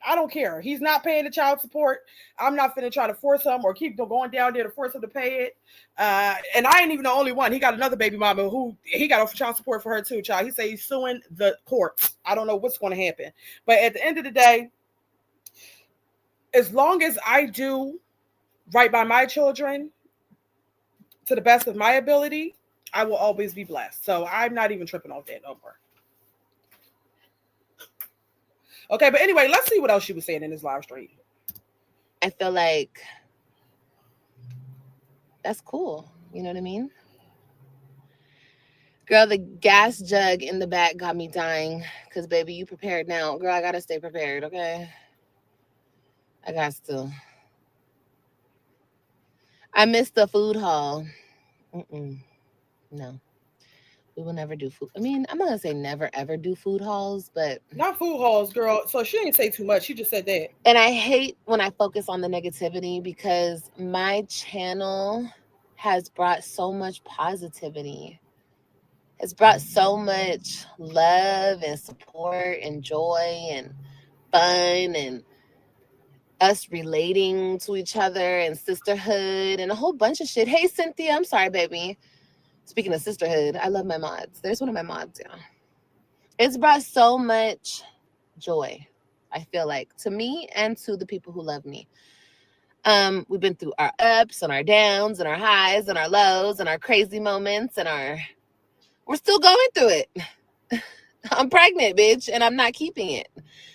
I don't care. He's not paying the child support. I'm not finna try to force him or keep going down there to force him to pay it. And I ain't even the only one. He got another baby mama who he got child support for her too, child. He said he's suing the courts. I don't know what's going to happen. But at the end of the day, as long as I do right by my children to the best of my ability, I will always be blessed. So I'm not even tripping off that no more. Okay, but anyway, let's see what else she was saying in this live stream. I feel like that's cool. You know what I mean? Girl, the gas jug in the back got me dying because, baby, you prepared now. Girl, I got to stay prepared, okay? I got to. I missed the food haul. No. We will never do food. I mean, I'm not going to say never, ever do food hauls, but... Not food hauls, girl. So she didn't say too much. She just said that. And I hate when I focus on the negativity because my channel has brought so much positivity. It's brought so much love and support and joy and fun and us relating to each other and sisterhood and a whole bunch of shit. Hey, Cynthia, I'm sorry, baby. Speaking of sisterhood, I love my mods. There's one of my mods, yeah. It's brought so much joy, I feel like, to me and to the people who love me. We've been through our ups and our downs and our highs and our lows and our crazy moments and we're still going through it. I'm pregnant, bitch, and I'm not keeping it.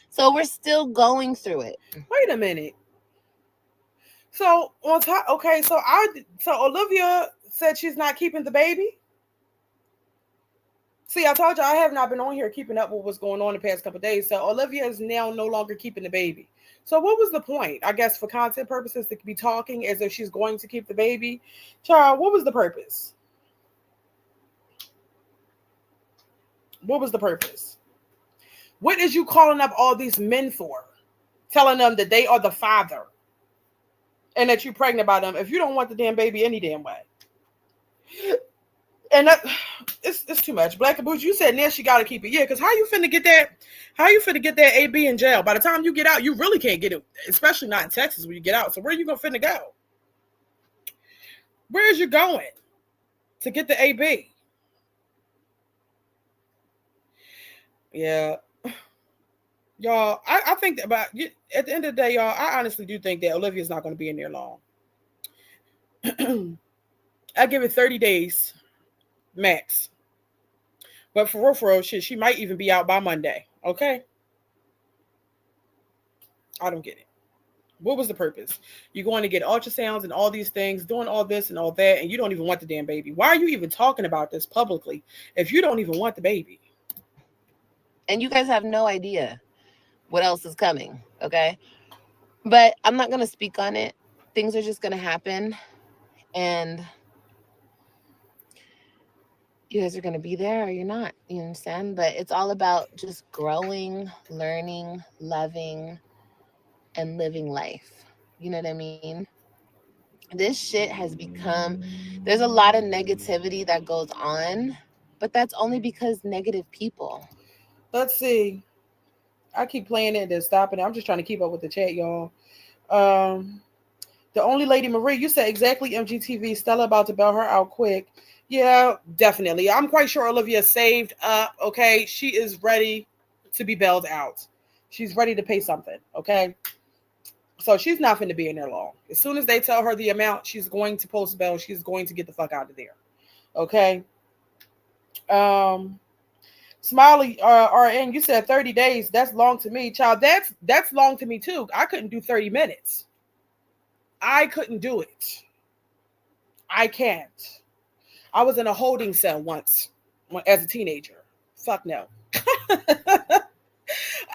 So we're still going through it. Wait a minute. So on top, okay, so Olivia said she's not keeping the baby. See, I told you I have not been on here keeping up with what's going on the past couple of days. So Olivia is now no longer keeping the baby. So what was the point? I guess for content purposes to be talking as if she's going to keep the baby. Child, what was the purpose? What was the purpose? What is you calling up all these men for? Telling them that they are the father and that you're pregnant by them if you don't want the damn baby any damn way. And that it's too much. Black and Boots, you said now she gotta keep it. Yeah, because how you finna get that? How you finna get that AB in jail? By the time you get out, you really can't get it, especially not in Texas when you get out. So where are you gonna finna go? Where is you going to get the AB? Yeah. Y'all, I think that about at the end of the day, y'all, I honestly do think that Olivia's not going to be in there long. I give it 30 days max. But for real, shit, she might even be out by Monday. Okay? I don't get it. What was the purpose? You're going to get ultrasounds and all these things, doing all this and all that, and you don't even want the damn baby. Why are you even talking about this publicly if you don't even want the baby? And you guys have no idea what else is coming, okay? But I'm not going to speak on it. Things are just going to happen. And you guys are going to be there or you're not. You understand? But it's all about just growing, learning, loving, and living life. You know what I mean? This shit has become, there's a lot of negativity that goes on, but that's only because negative people. Let's see. I keep playing it and stopping it. I'm just trying to keep up with the chat, y'all. The only lady, Marie, you said exactly MGTV. Stella about to bail her out quick. Yeah, definitely. I'm quite sure Olivia saved up, okay? She is ready to be bailed out. She's ready to pay something, okay? So she's not going to be in there long. As soon as they tell her the amount she's going to post bail, she's going to get the fuck out of there, okay? Smiley, RN, you said 30 days. That's long to me, child. That's long to me too. I couldn't do 30 minutes. I couldn't do it. I can't. I was in a holding cell once as a teenager. Fuck no.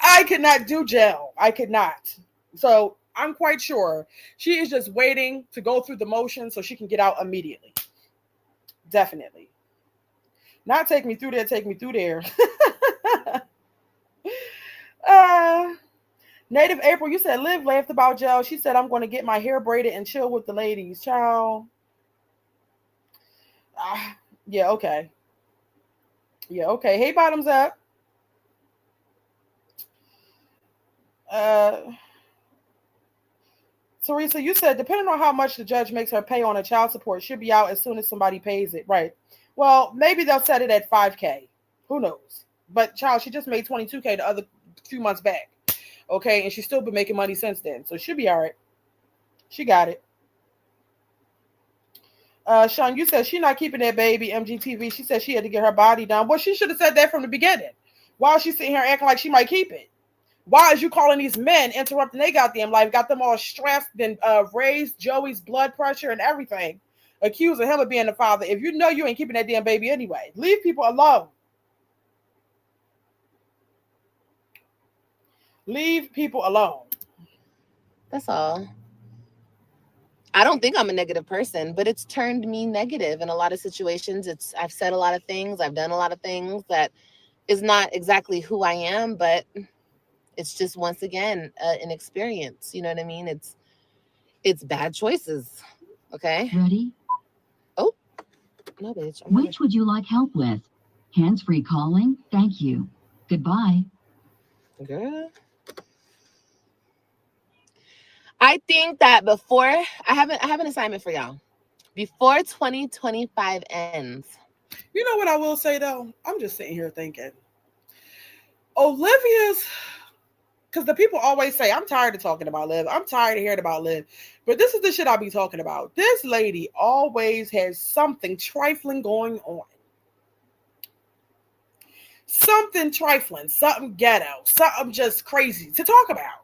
I could not do jail. I could not. So I'm quite sure she is just waiting to go through the motion so she can get out immediately. Definitely. Not take me through there, take me through there. Native April, you said Liv laughed about jail. She said, I'm going to get my hair braided and chill with the ladies. Child. Yeah, okay. Yeah, okay. Hey, bottoms up. Teresa, you said, depending on how much the judge makes her pay on a child support, she'll be out as soon as somebody pays it. Right. Well, maybe they'll set it at $5,000. Who knows? But child, she just made $22,000 the other few months back. Okay, and she's still been making money since then. So she'll be all right. She got it. Sean, you said she's not keeping that baby, MGTV. She said she had to get her body done. Well, she should have said that from the beginning. Why is she sitting here acting like she might keep it? Why is you calling these men, interrupting their goddamn life, got them all stressed, then raised Joey's blood pressure and everything, accusing him of being the father? If you know you ain't keeping that damn baby anyway, leave people alone. Leave people alone. That's all. I don't think I'm a negative person, but it's turned me negative in a lot of situations. I've said a lot of things. I've done a lot of things that is not exactly who I am, but it's just, once again, an experience. You know what I mean? It's bad choices. Okay. Ready? Oh, no, bitch. Which would you like help with? Hands-free calling? Thank you. Goodbye. Girl. I think that before I have an assignment for y'all. Before 2025 ends. You know what I will say though? I'm just sitting here thinking, Olivia's, because the people always say, I'm tired of talking about Liv. I'm tired of hearing about Liv. But this is the shit I be talking about. This lady always has something trifling going on. Something trifling, something ghetto, something just crazy to talk about.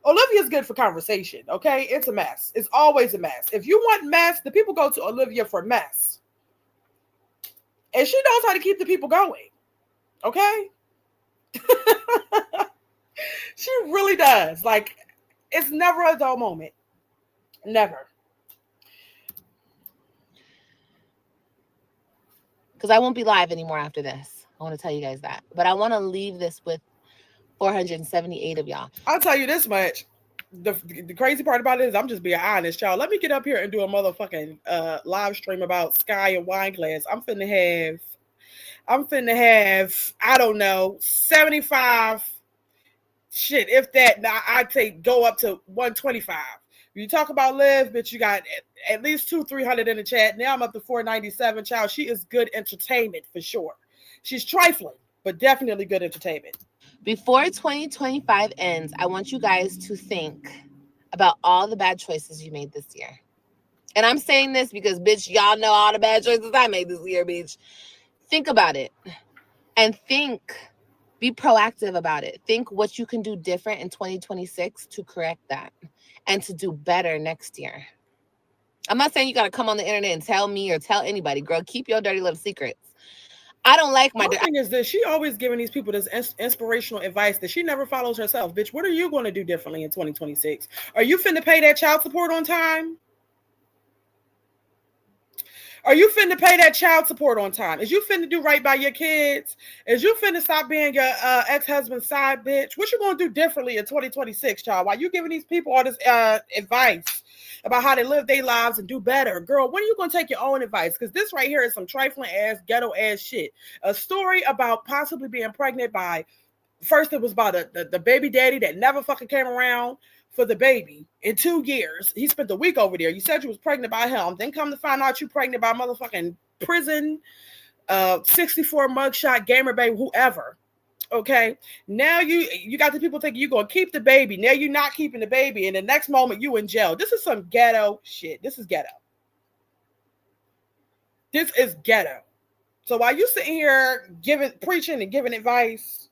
Olivia's good for conversation, okay? It's a mess. It's always a mess. If you want mess, the people go to Olivia for mess. And she knows how to keep the people going, okay? She really does. Like, it's never a dull moment. Never. Because I won't be live anymore after this. I want to tell you guys that. But I want to leave this with 478 of y'all. I'll tell you this much. The crazy part about it is I'm just being honest, y'all. Let me get up here and do a motherfucking live stream about Sky and Wine Glass. I'm finna have, I don't know, 75 shit. If that, I'd say go up to 125. When you talk about Liv, bitch, you got at least 300 in the chat. Now I'm up to 497, child. She is good entertainment for sure. She's trifling, but definitely good entertainment. Before 2025 ends, I want you guys to think about all the bad choices you made this year. And I'm saying this because, bitch, y'all know all the bad choices I made this year, bitch. Think about it. And be proactive about it. Think what you can do different in 2026 to correct that and to do better next year. I'm not saying you got to come on the internet and tell me or tell anybody, girl. Keep your dirty little secrets. I don't like my thing is this. She always giving these people this inspirational advice that she never follows herself. Bitch, what are you going to do differently in 2026? Are you finna pay that child support on time? Are you finna pay that child support on time? Is you finna do right by your kids? Is you finna stop being your ex-husband's side bitch? What you gonna do differently in 2026, child? Why you giving these people all this advice about how they live their lives and do better? Girl, when are you gonna take your own advice? Because this right here is some trifling ass, ghetto ass shit. A story about possibly being pregnant by, first it was about the baby daddy that never fucking came around for the baby in 2 years. He spent a week over there. You said you was pregnant by him. Then come to find out you pregnant by motherfucking prison, 64 mugshot, gamer baby, whoever. Okay. Now you got the people thinking you're going to keep the baby. Now you're not keeping the baby. And the next moment you in jail. This is some ghetto shit. This is ghetto. This is ghetto. So while you sitting here preaching and giving advice,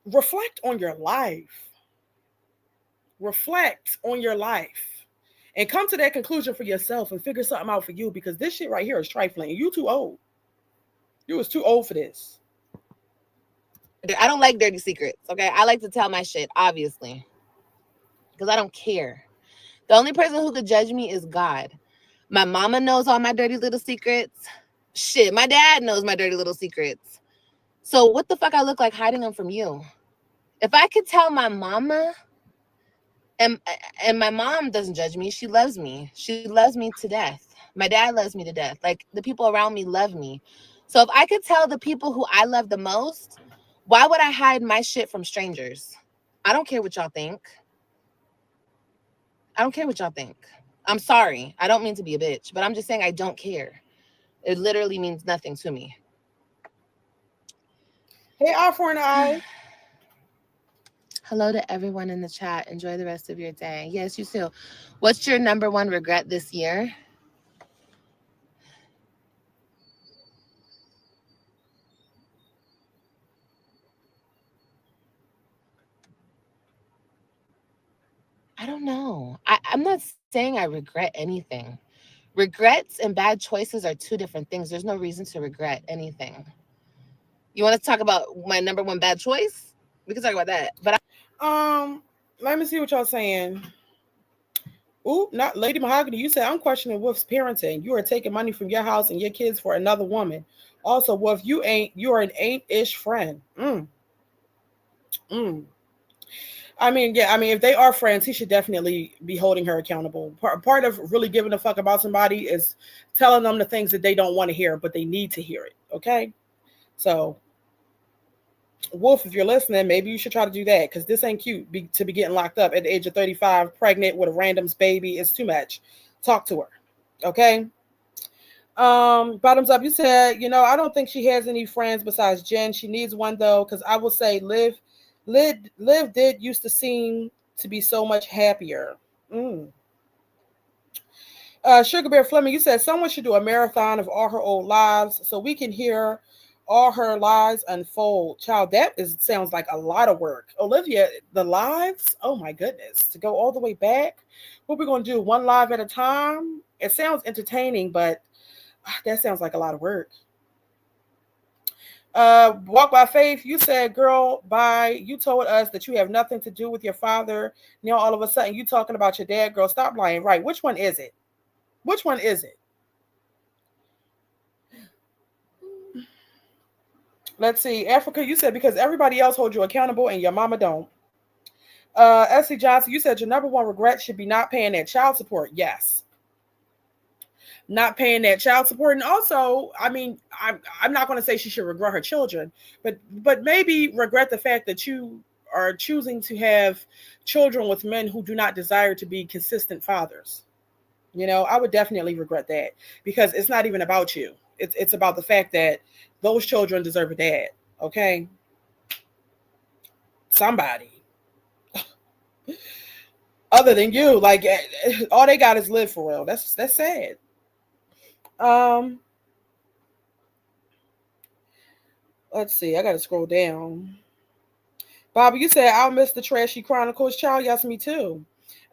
reflect on your life. Reflect on your life and come to that conclusion for yourself and figure something out for you, because this shit right here is trifling and you too old. You was too old for this. I don't like dirty secrets, okay? I like to tell my shit, obviously, because I don't care. The only person who could judge me is God. My mama knows all my dirty little secrets. Shit, my dad knows my dirty little secrets. So what the fuck I look like hiding them from you? If I could tell my mama, and my mom doesn't judge me. She loves me. She loves me to death. My dad loves me to death. Like, the people around me love me. So if I could tell the people who I love the most, why would I hide my shit from strangers? I don't care what y'all think. I don't care what y'all think. I'm sorry. I don't mean to be a bitch, but I'm just saying I don't care. It literally means nothing to me. Hey, eye for an eye. Hello to everyone in the chat. Enjoy the rest of your day. Yes, you too. What's your number one regret this year? I don't know. I'm not saying I regret anything. Regrets and bad choices are two different things. There's no reason to regret anything. You want to talk about my number one bad choice? We can talk about that. But let me see what y'all saying. Ooh, not Lady Mahogany. You said I'm questioning Wolf's parenting. You are taking money from your house and your kids for another woman. Also, Wolf, you are an ain't-ish friend. I mean, yeah, if they are friends, he should definitely be holding her accountable. Part of really giving a fuck about somebody is telling them the things that they don't want to hear, but they need to hear it. Okay? So Wolf, if you're listening, maybe you should try to do that because this ain't cute to be getting locked up at the age of 35, pregnant with a random's baby. It's too much. Talk to her. Okay. Bottoms up, you said, I don't think she has any friends besides Jen. She needs one though, because I will say Liv did used to seem to be so much happier. Mm. Sugar Bear Fleming, you said someone should do a marathon of all her old lives so we can hear all her lives unfold. Child, sounds like a lot of work. Olivia, the lives? Oh my goodness. To go all the way back? What we're gonna do, one live at a time? It sounds entertaining, but that sounds like a lot of work. Walk by Faith, you said, girl, you told us that you have nothing to do with your father. Now all of a sudden you talking about your dad. Girl, stop lying. Right, which one is it? Which one is it? Let's see. Africa, you said because everybody else holds you accountable and your mama don't. Essie Johnson, you said your number one regret should be not paying that child support. Yes. Not paying that child support. And also, I mean, I'm not going to say she should regret her children, but maybe regret the fact that you are choosing to have children with men who do not desire to be consistent fathers. I would definitely regret that because it's not even about you. It's about the fact that those children deserve a dad. Okay. Somebody other than you, like all they got is live for real. That's sad. Let's see. I got to scroll down. Bobby, you said I'll miss the trashy chronicles. Child, yes, me too.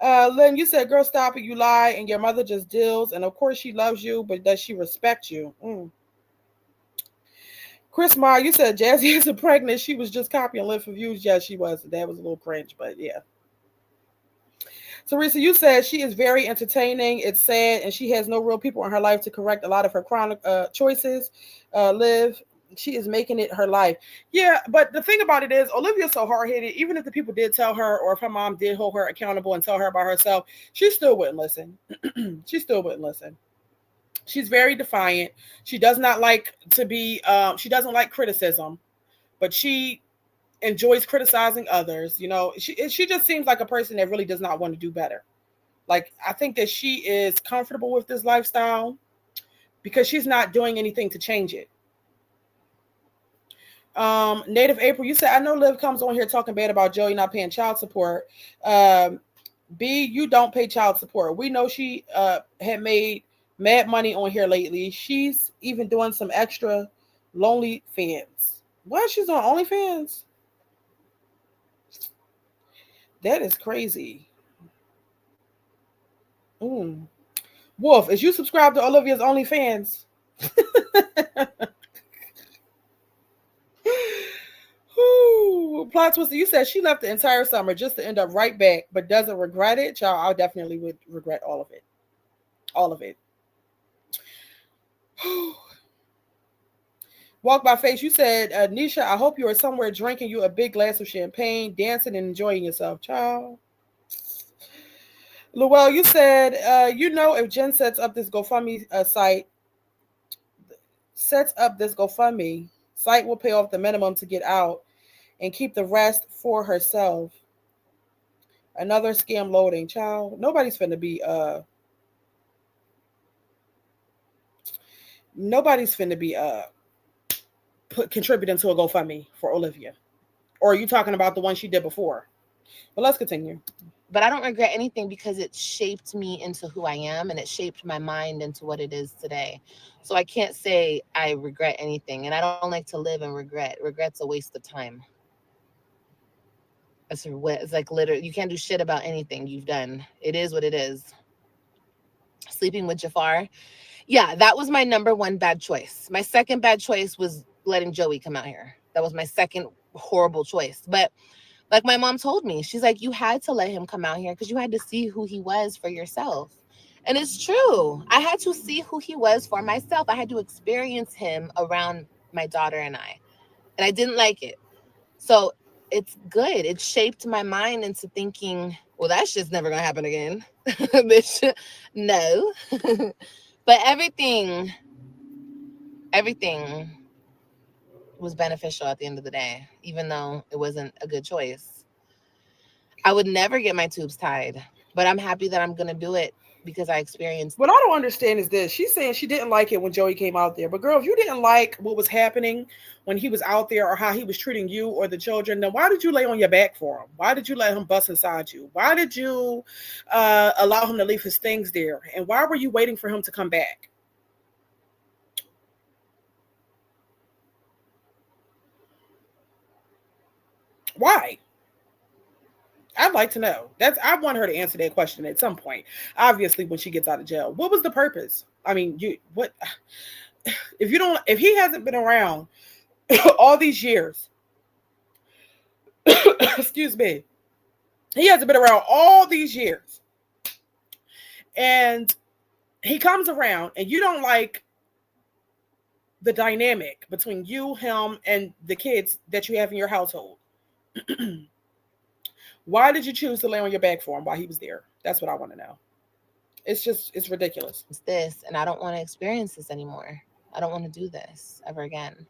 Lynn, you said, girl, stop it. You lie, and your mother just deals. And of course, she loves you, but does she respect you? Chris Meyer, you said Jazzy isn't pregnant. She was just copying Live for Views. Yes, she was. That was a little cringe, but yeah. Teresa, you said she is very entertaining. It's sad, and she has no real people in her life to correct a lot of her chronic choices. Liv, she is making it her life. Yeah, but the thing about it is, Olivia's so hard-headed. Even if the people did tell her, or if her mom did hold her accountable and tell her about herself, she still wouldn't listen. She still wouldn't listen. She's very defiant. She does not like to be. She doesn't like criticism, but she enjoys criticizing others. She just seems like a person that really does not want to do better. Like, I think that she is comfortable with this lifestyle because she's not doing anything to change it. Native April, you said, I know Liv comes on here talking bad about Joey not paying child support. B, you don't pay child support. We know she had made mad money on here lately. She's even doing some extra lonely fans. What? She's on OnlyFans? That is crazy. Wolf, is you subscribe to Olivia's OnlyFans? Plot twister, you said she left the entire summer just to end up right back, but doesn't regret it. Child, I definitely would regret all of it. All of it. Walk by Face, you said, Nisha, I hope you are somewhere drinking you a big glass of champagne, dancing and enjoying yourself, child. Luell, you said, if Jen sets up this GoFundMe site will pay off the minimum to get out and keep the rest for herself. Another scam loading, child. Nobody's finna be contributing to a GoFundMe for Olivia. Or are you talking about the one she did before? But let's continue. But I don't regret anything because it shaped me into who I am and it shaped my mind into what it is today. So I can't say I regret anything. And I don't like to live in regret. Regret's a waste of time. It's like literally, you can't do shit about anything you've done. It is what it is. Sleeping with Jafar. Yeah, that was my number one bad choice. My second bad choice was letting Joey come out here. That was my second horrible choice. But like my mom told me, she's like, you had to let him come out here because you had to see who he was for yourself. And it's true. I had to see who he was for myself. I had to experience him around my daughter and I. And I didn't like it. So it's good. It shaped my mind into thinking, well, that shit's never going to happen again. No. But everything was beneficial at the end of the day, even though it wasn't a good choice. I would never get my tubes tied, but I'm happy that I'm going to do it because I experienced. What I don't understand is this. She's saying she didn't like it when Joey came out there. But girl, if you didn't like what was happening when he was out there or how he was treating you or the children, then why did you lay on your back for him? Why did you let him bust inside you? Why did you allow him to leave his things there? And why were you waiting for him to come back? Why? I'd like to know. I want her to answer that question at some point. Obviously, when she gets out of jail, what was the purpose? I mean, if he hasn't been around all these years, excuse me, he hasn't been around all these years, and he comes around, and you don't like the dynamic between you, him, and the kids that you have in your household. Why did you choose to lay on your back for him while he was there? That's what I want to know. It's ridiculous. It's this, and I don't want to experience this anymore. I don't want to do this ever again.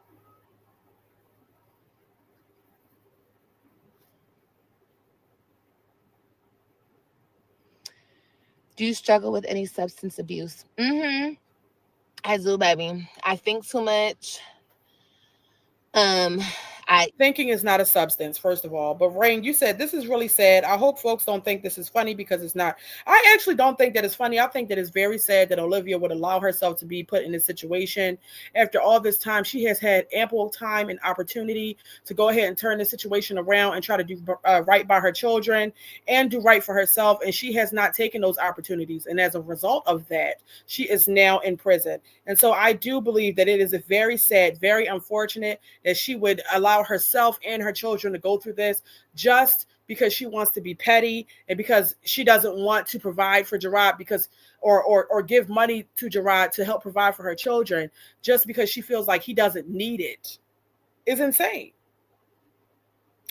Do you struggle with any substance abuse? I do, baby. I think too much. Thinking is not a substance, first of all. But Rain, you said this is really sad. I hope folks don't think this is funny because it's not. I actually don't think that it's funny. I think that it's very sad that Olivia would allow herself to be put in this situation. After all this time, she has had ample time and opportunity to go ahead and turn the situation around and try to do right by her children and do right for herself. And she has not taken those opportunities. And as a result of that, she is now in prison. And so I do believe that it is a very sad, very unfortunate that she would allow herself and her children to go through this just because she wants to be petty and because she doesn't want to provide for Gerard or give money to Gerard to help provide for her children just because she feels like he doesn't need it is insane.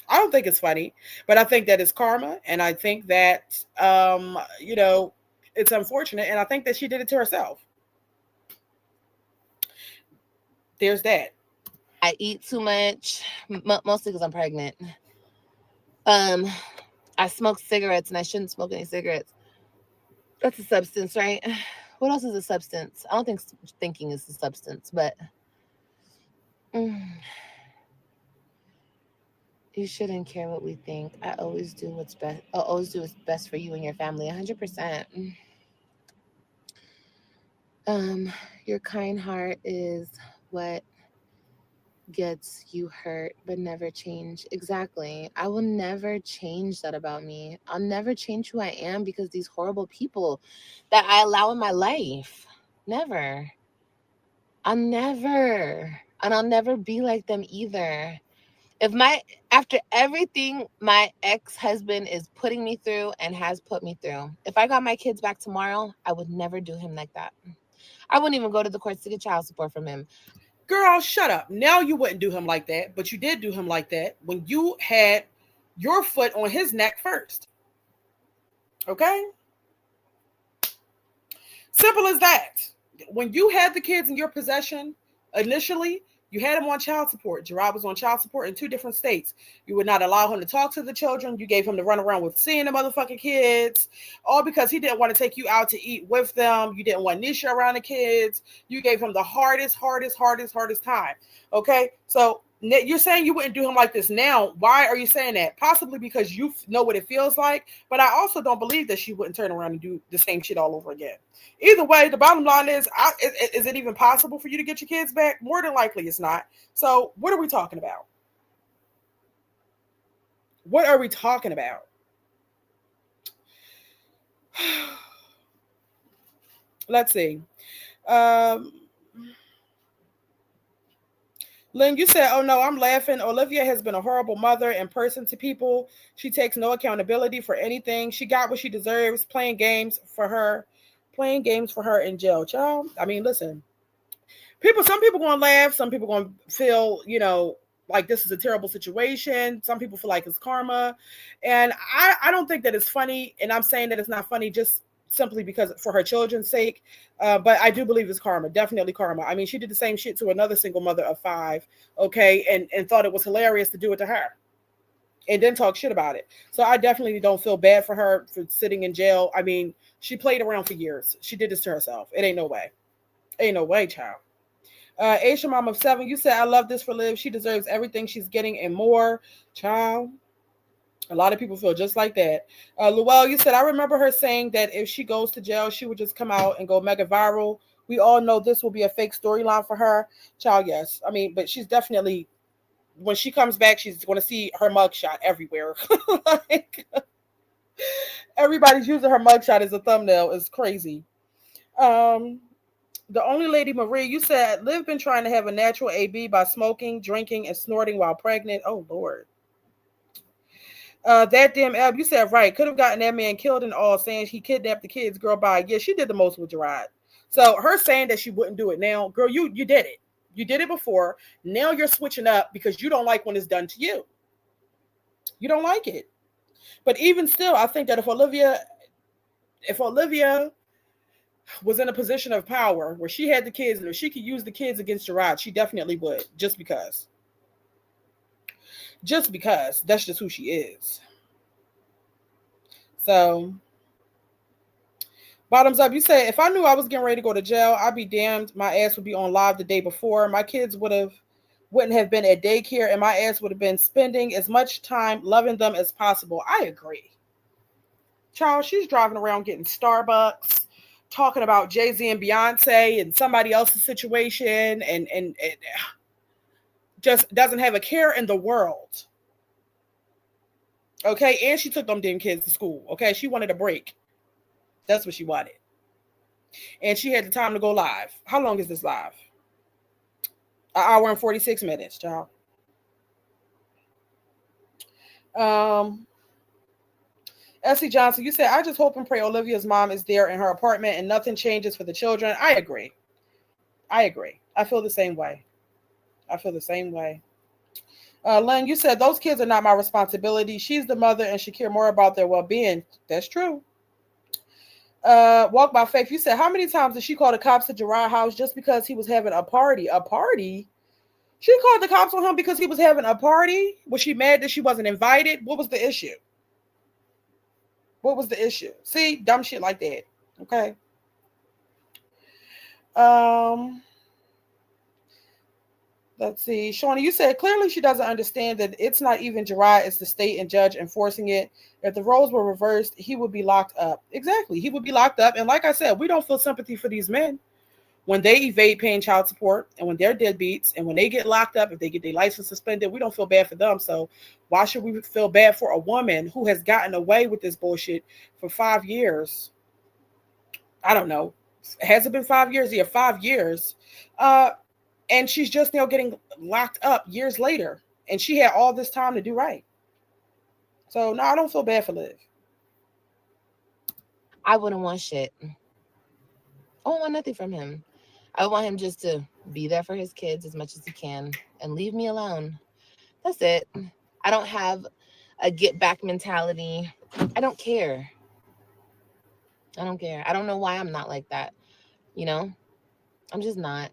I don't think it's funny, but I think that it's karma, and I think that it's unfortunate, and I think that she did it to herself. There's that. I eat too much, mostly because I'm pregnant. I smoke cigarettes, and I shouldn't smoke any cigarettes. That's a substance, right? What else is a substance? I don't think thinking is a substance, but you shouldn't care what we think. I always do what's best. I'll always do what's best for you and your family, 100%. Your kind heart is what gets you hurt but never change. Exactly. I will never change that about me. I'll never change who I am because these horrible people that I allow in my life. Never. I'll never be like them either. After everything my ex-husband is putting me through and has put me through, if I got my kids back tomorrow, I would never do him like that. I wouldn't even go to the courts to get child support from him. Girl, shut up. Now you wouldn't do him like that, but you did do him like that when you had your foot on his neck first. Okay? Simple as that. When you had the kids in your possession initially, you had him on child support. Gerard was on child support in 2 different states. You would not allow him to talk to the children. You gave him to run around with seeing the motherfucking kids, all because he didn't want to take you out to eat with them. You didn't want Nisha around the kids. You gave him the hardest time. Okay? So you're saying you wouldn't do him like this now. Why are you saying that? Possibly because you know what it feels like, but I also don't believe that she wouldn't turn around and do the same shit all over again. Either way, the bottom line is it even possible for you to get your kids back? More than likely it's not. So what are we talking about? What are we talking about? Let's see. Lynn, you said, oh no, I'm laughing. Olivia has been a horrible mother and person to people. She takes no accountability for anything. She got what she deserves, playing games for her in jail. Child, I mean, listen, some people going to laugh. Some people going to feel, like this is a terrible situation. Some people feel like it's karma. And I don't think that it's funny. And I'm saying that it's not funny just simply because for her children's sake. But I do believe it's karma, definitely karma. I mean, she did the same shit to another single mother of 5, okay, and thought it was hilarious to do it to her and then talk shit about it. So I definitely don't feel bad for her for sitting in jail. I mean, she played around for years. She did this to herself. It ain't no way. Ain't no way, child. Aisha Mom of 7, you said, I love this for Liv. She deserves everything she's getting and more. Child, a lot of people feel just like that. Luell, you said, I remember her saying that if she goes to jail, she would just come out and go mega viral. We all know this will be a fake storyline for her. Child, yes. I mean, but she's definitely, when she comes back, she's going to see her mugshot everywhere. Like, everybody's using her mugshot as a thumbnail. It's crazy. The only lady, Marie, you said, Liv been trying to have a natural AB by smoking, drinking, and snorting while pregnant. Oh, Lord. That damn Ab, you said right. Could have gotten that man killed and all, saying he kidnapped the kids. Girl, bye. Yeah, she did the most with Gerard. So her saying that she wouldn't do it now, girl, you did it. You did it before. Now you're switching up because you don't like when it's done to you. You don't like it. But even still, I think that if Olivia was in a position of power where she had the kids and if she could use the kids against Gerard, she definitely would. Just because. That's just who she is. So, bottoms up, you say, if I knew I was getting ready to go to jail, I'd be damned. My ass would be on live the day before. My kids wouldn't have been at daycare, and my ass would have been spending as much time loving them as possible. I agree. Child, she's driving around getting Starbucks, talking about Jay-Z and Beyonce and somebody else's situation, and just doesn't have a care in the world. Okay, and she took them damn kids to school. Okay, she wanted a break. That's what she wanted. And she had the time to go live. How long is this live? An hour and 46 minutes, child. Essie Johnson, you said, I just hope and pray Olivia's mom is there in her apartment and nothing changes for the children. I agree. I feel the same way. Len, you said, those kids are not my responsibility. She's the mother and should care more about their well-being. That's true. Walk by Faith, you said, how many times did she call the cops at Gerard's house just because he was having a party? A party? She called the cops on him because he was having a party? Was she mad that she wasn't invited? What was the issue? See, dumb shit like that. Okay. Let's see. Shawnee, you said, clearly she doesn't understand that it's not even Gerard, it's the state and judge enforcing it. If the roles were reversed, he would be locked up. Exactly. He would be locked up. And like I said, we don't feel sympathy for these men when they evade paying child support and when they're deadbeats and when they get locked up, if they get their license suspended, we don't feel bad for them. So why should we feel bad for a woman who has gotten away with this bullshit for 5 years? I don't know. Has it been 5 years? Yeah, 5 years. And she's just now getting locked up years later. And she had all this time to do right. So, no, I don't feel bad for Liv. I wouldn't want shit. I don't want nothing from him. I want him just to be there for his kids as much as he can and leave me alone. That's it. I don't have a get back mentality. I don't care. I don't know why I'm not like that. You know, I'm just not.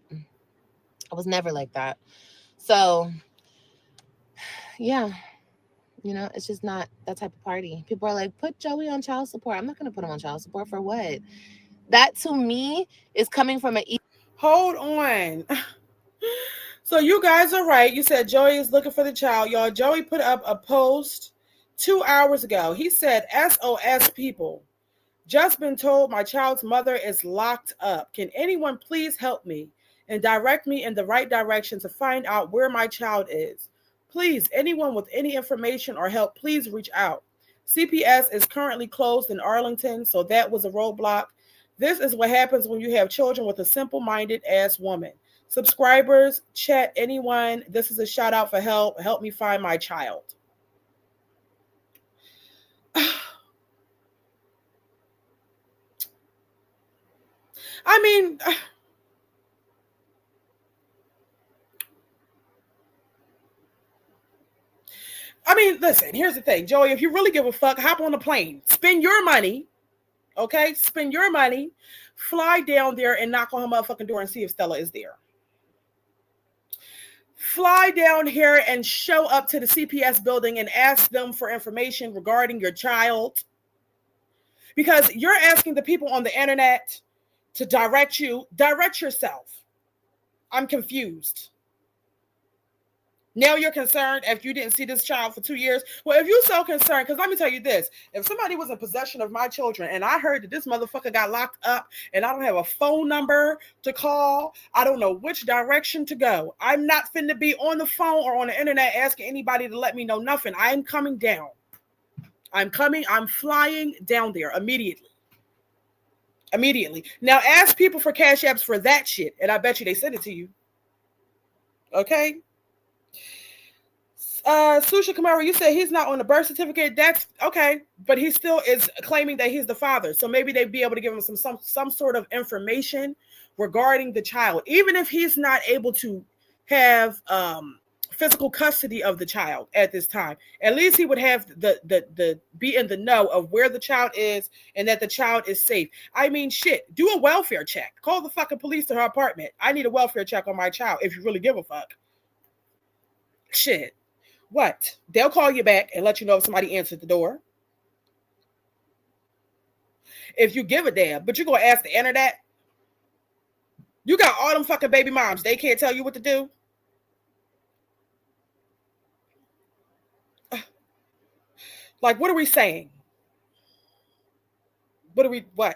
I was never like that. So, yeah, you know, it's just not that type of party. People are like, put Joey on child support. I'm not going to put him on child support for what? That to me is coming from an... Hold on. So you guys are right. You said Joey is looking for the child. Y'all, Joey put up a post 2 hours ago. He said, SOS people. Just been told my child's mother is locked up. Can anyone please help me and direct me in the right direction to find out where my child is? Please, anyone with any information or help, please reach out. CPS is currently closed in Arlington, so that was a roadblock. This is what happens when you have children with a simple-minded ass woman. Subscribers, chat, anyone. This is a shout out for help. Help me find my child. I mean, listen, here's the thing. Joey, if you really give a fuck, hop on a plane. Spend your money, Okay, spend your money, fly down there and knock on her motherfucking door and see if Stella is there. Fly down here and show up to the CPS building and ask them for information regarding your child. Because you're asking the people on the internet to direct you, direct yourself. I'm confused. Now you're concerned if you didn't see this child for 2 years. Well, if you're so concerned, because let me tell you this, if somebody was in possession of my children and I heard that this motherfucker got locked up and I don't have a phone number to call, I don't know which direction to go. I'm not finna be on the phone or on the internet asking anybody to let me know nothing. I'm coming down. I'm flying down there immediately. Immediately. Now ask people for cash apps for that shit, and I bet you they send it to you. Okay? Susha Kamara, you said he's not on the birth certificate. That's okay, but he still is claiming that he's the father. So maybe they'd be able to give him some sort of information regarding the child, even if he's not able to have physical custody of the child at this time. At least he would have the be in the know of where the child is and that the child is safe. I mean, shit, do a welfare check. Call the fucking police to her apartment. I need a welfare check on my child if you really give a fuck. Shit. What? They'll call you back and let you know if somebody answered the door. If you give a damn, but you're going to ask the internet. You got all them fucking baby moms. They can't tell you what to do. Like, what are we saying? What?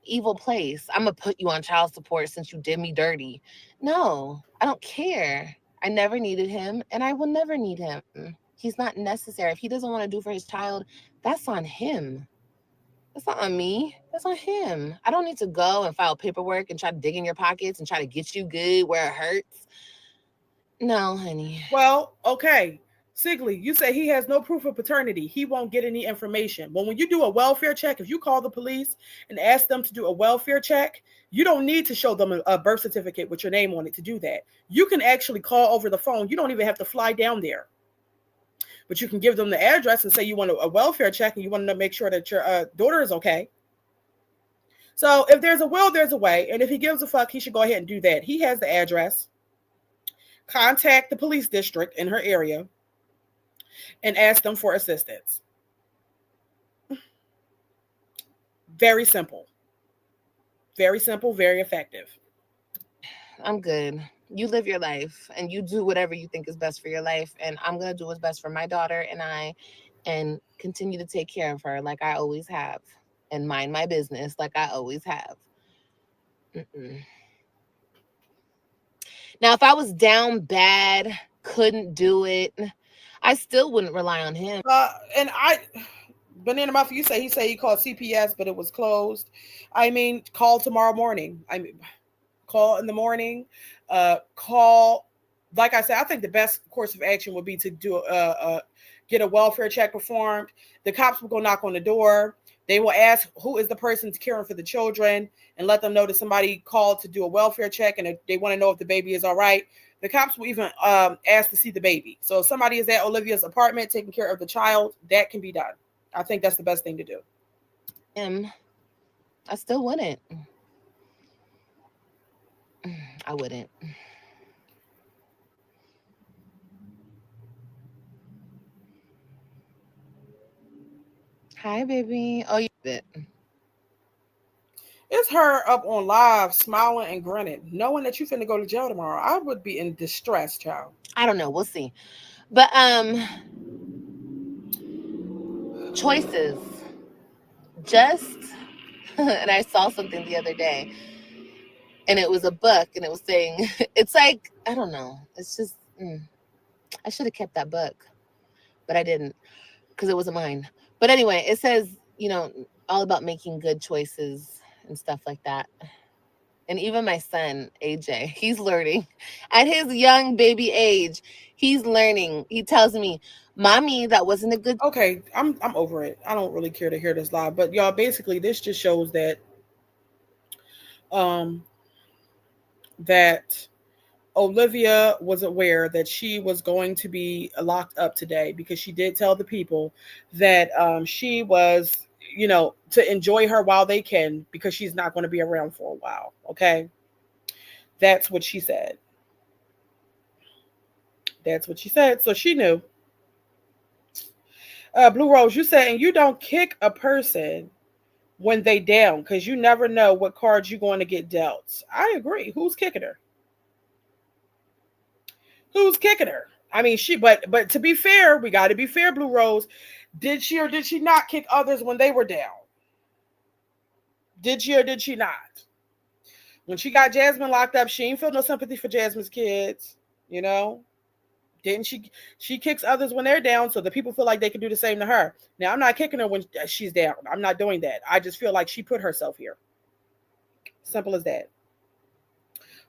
Evil place. I'm going to put you on child support since you did me dirty. No, I don't care. I never needed him, and I will never need him. He's not necessary. If he doesn't want to do for his child, that's on him. That's not on me. That's on him. I don't need to go and file paperwork and try to dig in your pockets and try to get you good where it hurts. No, honey. Well, okay. Sigley, you say he has no proof of paternity. He won't get any information. Well, when you do a welfare check, if you call the police and ask them to do a welfare check, you don't need to show them a birth certificate with your name on it to do that. You can actually call over the phone. You don't even have to fly down there. But you can give them the address and say you want a welfare check and you want to make sure that your daughter is okay. So if there's a will, there's a way. And if he gives a fuck, he should go ahead and do that. He has the address. Contact the police district in her area and ask them for assistance. Very simple. Very simple, very effective. I'm good. You live your life and you do whatever you think is best for your life. And I'm going to do what's best for my daughter and continue to take care of her like I always have and mind my business like I always have. Now, if I was down bad, couldn't do it, I still wouldn't rely on him. Banana Muffin, you say he called CPS, but it was closed. I mean, call tomorrow morning. I mean, call in the morning. Call, like I said, I think the best course of action would be to do get a welfare check performed. The cops will go knock on the door. They will ask who is the person caring for the children and let them know that somebody called to do a welfare check and they want to know if the baby is all right. The cops will even ask to see the baby. So if somebody is at Olivia's apartment taking care of the child, that can be done. I think that's the best thing to do. I still wouldn't. I wouldn't. Hi, baby. Oh, you did. It's her up on live, smiling and grinning, knowing that you finna go to jail tomorrow. I would be in distress, child. I don't know. We'll see. But choices. Just and I saw something the other day, and it was a book, and it was saying it's like I don't know. It's just I should have kept that book, but I didn't because it wasn't mine. But anyway, it says all about making good choices and stuff like that. And even my son, AJ, he's learning at his young baby age. He's learning. He tells me, "Mommy, that wasn't a good." Okay, I'm over it. I don't really care to hear this live, but y'all, basically, this just shows that that Olivia was aware that she was going to be locked up today because she did tell the people that she was, to enjoy her while they can, because she's not going to be around for a while. Okay. That's what she said. That's what she said. So she knew. Blue Rose, you said, and you don't kick a person when they down, because you never know what cards you're going to get dealt. I agree. Who's kicking her? Who's kicking her? I mean, but to be fair, we got to be fair, Blue Rose. Did she or did she not kick others when they were down? Did she or did she not? When she got Jasmine locked up, she ain't feel no sympathy for Jasmine's kids. You know, didn't she? She kicks others when they're down, so the people feel like they can do the same to her. Now, I'm not kicking her when she's down. I'm not doing that. I just feel like she put herself here. Simple as that.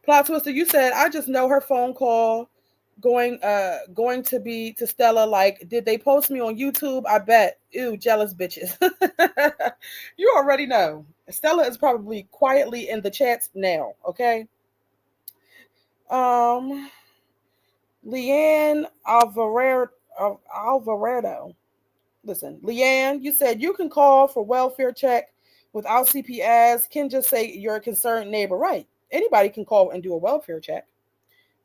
Plot Twister, you said, I just know her phone call going to be to Stella like, did they post me on YouTube? I bet. Ew, jealous bitches. You already know. Stella is probably quietly in the chats now, okay? Leanne Alvarado. Listen, Leanne, you said you can call for welfare check without CPS. Can just say you're a concerned neighbor. Right. Anybody can call and do a welfare check.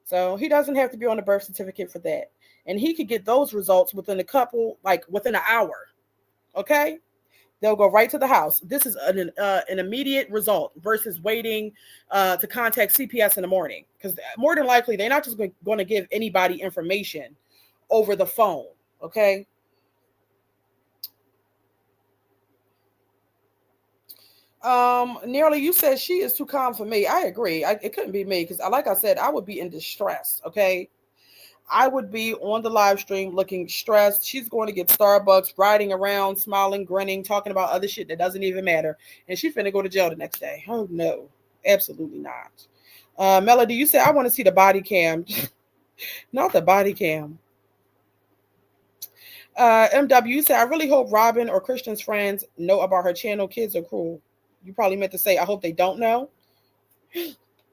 So he doesn't have to be on the birth certificate for that. And he could get those results within within an hour. Okay? They'll go right to the house. This is an immediate result versus waiting to contact CPS in the morning. Because more than likely, they're not just going to give anybody information over the phone. Okay? Nearly, you said she is too calm for me. I agree. It couldn't be me because, like I said, I would be in distress. Okay, I would be on the live stream looking stressed. She's going to get Starbucks, riding around, smiling, grinning, talking about other shit that doesn't even matter, and she finna go to jail the next day. Oh no, absolutely not. Melody, you said I want to see the body cam, not the body cam. MW, you said I really hope Robin or Christian's friends know about her channel. Kids are cruel. You probably meant to say, I hope they don't know.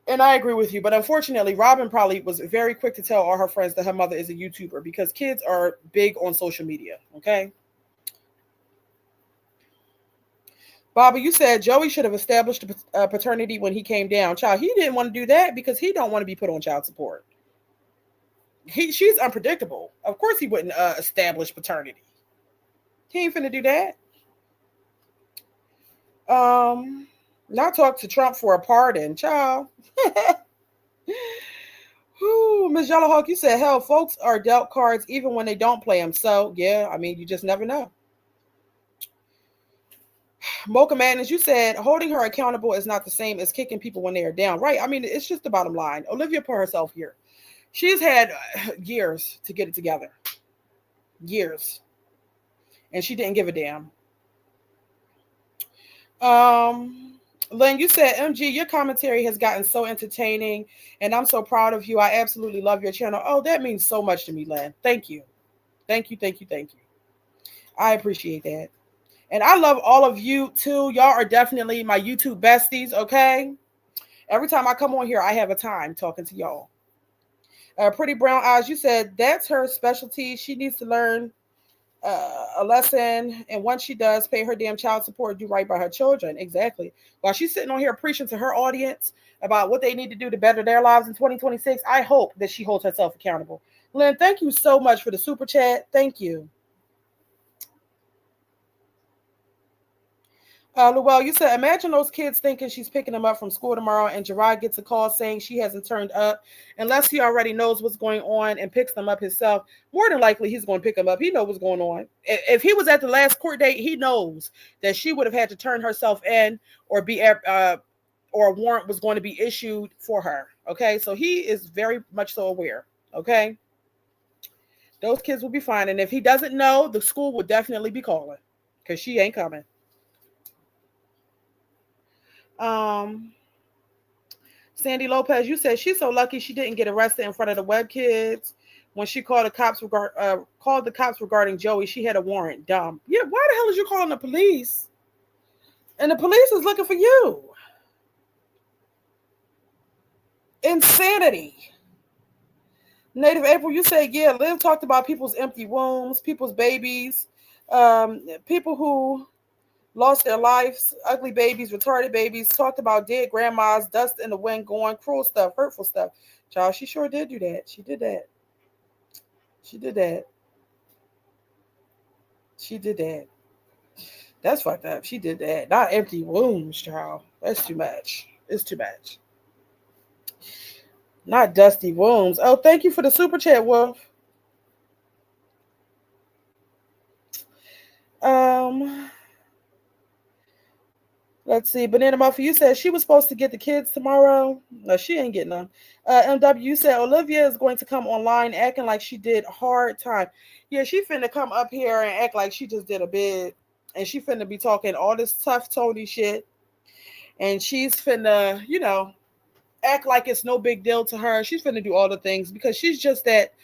And I agree with you. But unfortunately, Robin probably was very quick to tell all her friends that her mother is a YouTuber because kids are big on social media. Okay. Bobby, you said Joey should have established paternity when he came down. Child, he didn't want to do that because he don't want to be put on child support. She's unpredictable. Of course he wouldn't establish paternity. He ain't finna do that. Not talk to Trump for a pardon, child. Miss Yellowhawk, you said, hell, folks are dealt cards even when they don't play them. So, yeah, I mean, you just never know. Mocha Madness, you said, holding her accountable is not the same as kicking people when they are down. Right. I mean, it's just the bottom line. Olivia put herself here. She's had years to get it together. Years. And she didn't give a damn. Lynn, you said, MG, your commentary has gotten so entertaining, and I'm so proud of you. I absolutely love your channel. Oh, that means so much to me, Lynn. Thank you. Thank you, thank you, thank you. I appreciate that. And I love all of you, too. Y'all are definitely my YouTube besties, okay? Every time I come on here, I have a time talking to y'all. Pretty Brown Eyes, you said, that's her specialty. She needs to learn a lesson, and once she does, pay her damn child support, do right by her children. Exactly. While she's sitting on here preaching to her audience about what they need to do to better their lives in 2026, I hope that she holds herself accountable. Lynn, thank you so much for the super chat. Thank you. Luell, you said, imagine those kids thinking she's picking them up from school tomorrow and Gerard gets a call saying she hasn't turned up unless he already knows what's going on and picks them up himself. More than likely, he's going to pick them up. He knows what's going on. If he was at the last court date, he knows that she would have had to turn herself in or or a warrant was going to be issued for her. Okay, so he is very much so aware. Okay, those kids will be fine. And if he doesn't know, the school will definitely be calling because she ain't coming. Sandy Lopez, you said she's so lucky she didn't get arrested in front of the web kids. When she called the cops regarding Joey, she had a warrant. Dumb. Yeah, why the hell is you calling the police? And the police is looking for you. Insanity. Native April, you said, yeah, Liv talked about people's empty wombs, people's babies, people who lost their lives, ugly babies, retarded babies, talked about dead grandmas, dust in the wind, going cruel stuff, hurtful stuff. Child, she sure did do that. She did that. She did that. She did that. That's fucked up. She did that. Not empty wounds, child. That's too much. It's too much. Not dusty wounds. Oh, thank you for the super chat, Wolf. Um, let's see. Banana Muffin, you said she was supposed to get the kids tomorrow. No, she ain't getting them. MW, you said Olivia is going to come online acting like she did hard time. Yeah, she finna come up here and act like she just did a bid. And she finna be talking all this tough Tony shit. And she's finna, act like it's no big deal to her. She's finna do all the things because she's just that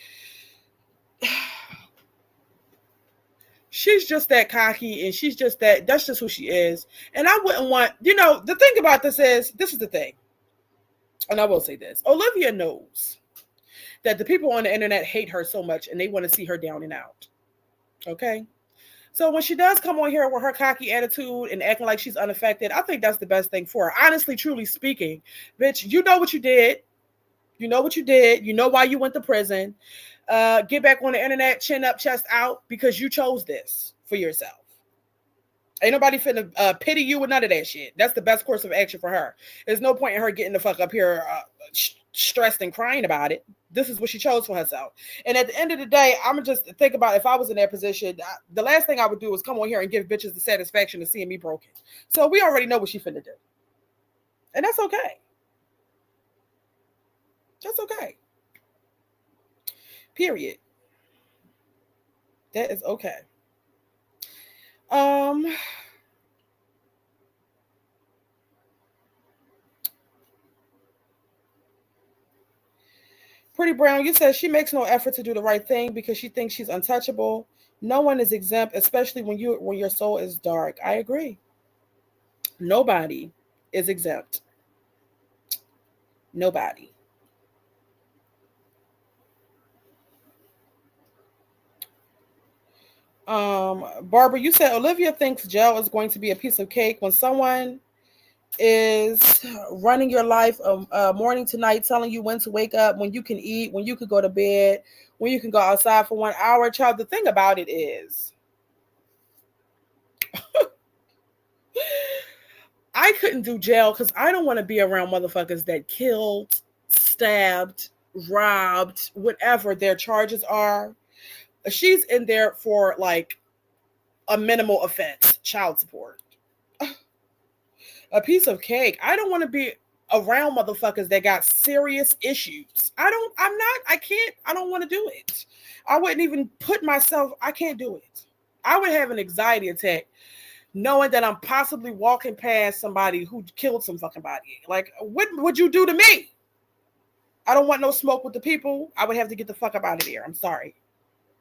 cocky, and she's just that's just who she is. And I wouldn't want, the thing about this is the thing. And I will say this. Olivia knows that the people on the internet hate her so much and they want to see her down and out. Okay? So when she does come on here with her cocky attitude and acting like she's unaffected, I think that's the best thing for her. Honestly, truly speaking, bitch, you know what you did. You know what you did. You know why you went to prison. Get back on the internet, chin up, chest out, because you chose this for yourself. Ain't nobody finna pity you with none of that shit. That's the best course of action for her. There's no point in her getting the fuck up here stressed and crying about it. This is what she chose for herself. And at the end of the day, I'm going to just think about if I was in that position, the last thing I would do is come on here and give bitches the satisfaction of seeing me broken. So we already know what she finna do. And that's okay. That's okay. Period. That is okay. Pretty Brown, you said she makes no effort to do the right thing because she thinks she's untouchable. No one is exempt, especially when your soul is dark. I agree. Nobody is exempt. Nobody. Barbara, you said Olivia thinks jail is going to be a piece of cake when someone is running your life morning to night, telling you when to wake up, when you can eat, when you can go to bed, when you can go outside for 1 hour. Child, the thing about it is, I couldn't do jail because I don't want to be around motherfuckers that killed, stabbed, robbed, whatever their charges are. She's in there for like a minimal offense, child support. A piece of cake. I don't want to be around motherfuckers that got serious issues. I don't want to do it. I wouldn't even I can't do it. I would have an anxiety attack knowing that I'm possibly walking past somebody who killed some fucking body. Like, what would you do to me? I don't want no smoke with the people. I would have to get the fuck up out of here. I'm sorry.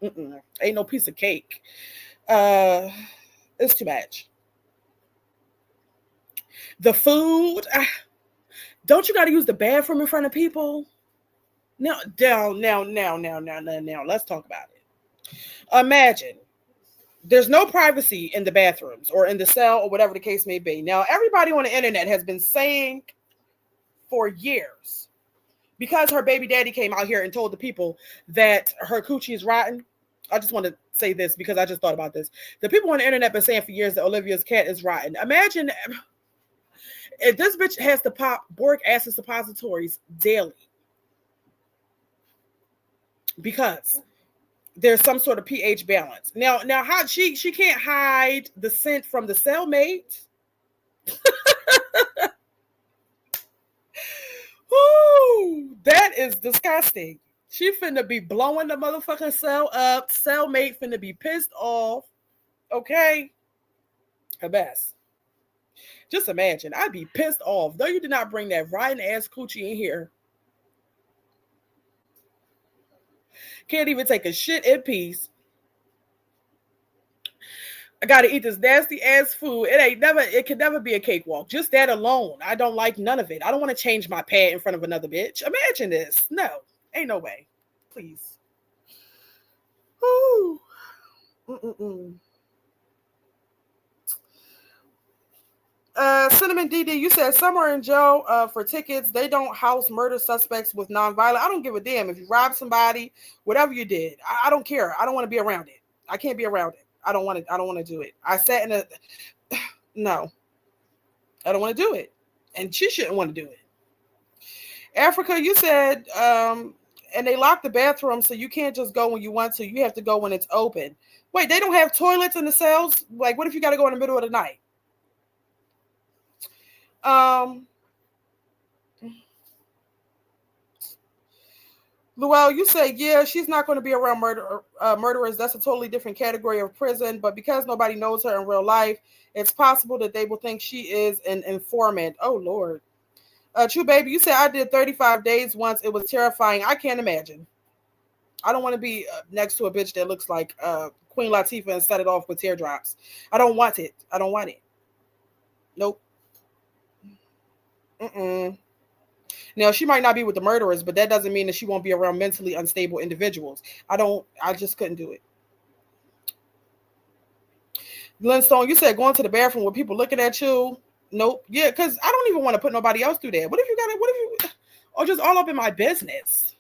Ain't no piece of cake. It's too much. The food. Don't you got to use the bathroom in front of people? Now. Let's talk about it. Imagine there's no privacy in the bathrooms or in the cell or whatever the case may be. Now, everybody on the internet has been saying for years, because her baby daddy came out here and told the people that her coochie is rotten. I just want to say this because I just thought about this. The people on the internet been saying for years that Olivia's cat is rotten. Imagine if this bitch has to pop boric acid suppositories daily because there's some sort of pH balance. Now how she can't hide the scent from the cellmate. Ooh, that is disgusting. She finna be blowing the motherfucking cell up. Cellmate finna be pissed off. Okay? Her best. Just imagine. I'd be pissed off. Though you did not bring that rotten ass coochie in here. Can't even take a shit in peace. I gotta eat this nasty ass food. It can never be a cakewalk. Just that alone. I don't like none of it. I don't want to change my pad in front of another bitch. Imagine this. No. Ain't no way. Please. Ooh. Cinnamon DD, you said somewhere in jail for tickets. They don't house murder suspects with nonviolent. I don't give a damn if you robbed somebody, whatever you did. I don't care. I don't want to be around it. I can't be around it. I don't want to. I don't want to do it. I sat in a no. I don't want to do it, and she shouldn't want to do it. Africa, you said, and they lock the bathroom, so you can't just go when you want to. You have to go when it's open. Wait, they don't have toilets in the cells? Like, what if you got to go in the middle of the night? Luell, you say, yeah, she's not going to be around murderers. That's a totally different category of prison. But because nobody knows her in real life, it's possible that they will think she is an informant. Oh, Lord. True Baby, you said, I did 35 days once. It was terrifying. I can't imagine. I don't want to be next to a bitch that looks like Queen Latifah and set it off with teardrops. I don't want it. I don't want it. Nope. Mm-mm. Now, she might not be with the murderers, but that doesn't mean that she won't be around mentally unstable individuals. I just couldn't do it. Glenn Stone, you said going to the bathroom with people looking at you. Nope. Yeah, because I don't even want to put nobody else through that. What if you, or just all up in my business?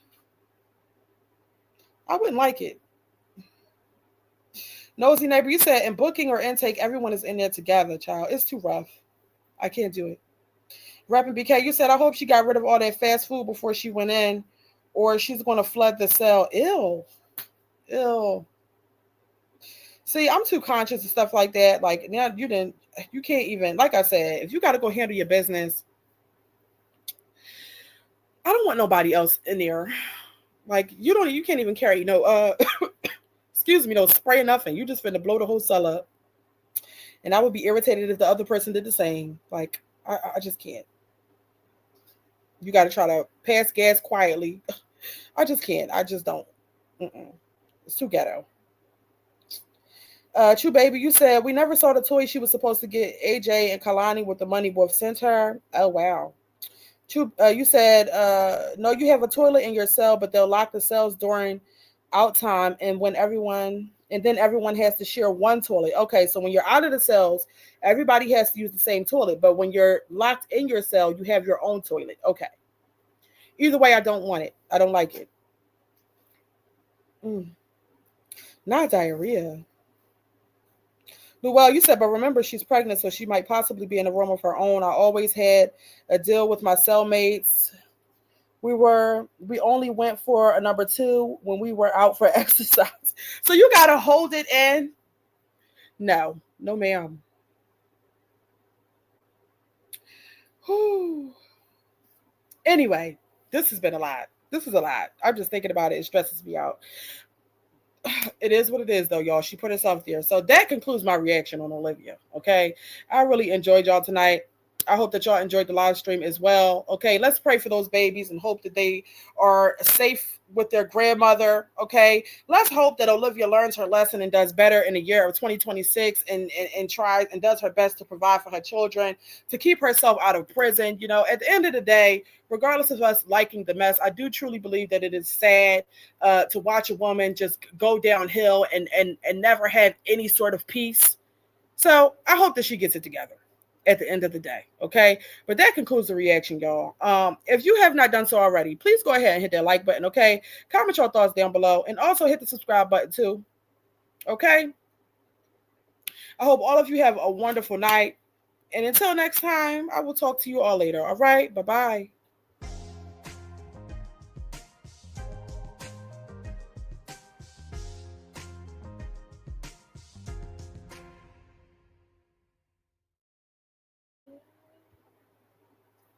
I wouldn't like it. Nosy Neighbor, you said in booking or intake, everyone is in there together, child. It's too rough. I can't do it. Rapping BK, you said, I hope she got rid of all that fast food before she went in, or she's going to flood the cell. Ew. Ew. See, I'm too conscious of stuff like that. Like, now you can't even, like I said, if you got to go handle your business, I don't want nobody else in there. Like, you can't even carry no, excuse me, no spray or nothing. You just finna blow the whole cell up. And I would be irritated if the other person did the same. Like, I just can't. You got to try to pass gas quietly. I just can't. I just don't. Mm-mm. It's too ghetto. True Baby, you said, we never saw the toy she was supposed to get AJ and Kalani with the money both sent her. Oh, wow. True, you said, no, you have a toilet in your cell, but they'll lock the cells during out time and then everyone has to share one toilet. Okay, so when you're out of the cells, everybody has to use the same toilet, but when you're locked in your cell, you have your own toilet. Okay. Either way, I don't want it. I don't like it. Not diarrhea. Well, you said, but remember, she's pregnant, so she might possibly be in a room of her own. I always had a deal with my cellmates. We only went for a number 2 when we were out for exercise. So you got to hold it in. No, ma'am. Whew. Anyway, this has been a lot. This is a lot. I'm just thinking about it. It stresses me out. It is what it is, though, y'all. She put herself there. So that concludes my reaction on Olivia. Okay. I really enjoyed y'all tonight. I hope that y'all enjoyed the live stream as well. Okay. Let's pray for those babies and hope that they are safe with their grandmother. Okay. Let's hope that Olivia learns her lesson and does better in the year of 2026 and tries and does her best to provide for her children, to keep herself out of prison. At the end of the day, regardless of us liking the mess, I do truly believe that it is sad to watch a woman just go downhill and never have any sort of peace. So I hope that she gets it together at the end of the day. Okay. But that concludes the reaction, y'all. If you have not done so already, please go ahead and hit that like button. Okay. Comment your thoughts down below and also hit the subscribe button too. Okay. I hope all of you have a wonderful night. And until next time, I will talk to you all later. All right. Bye-bye.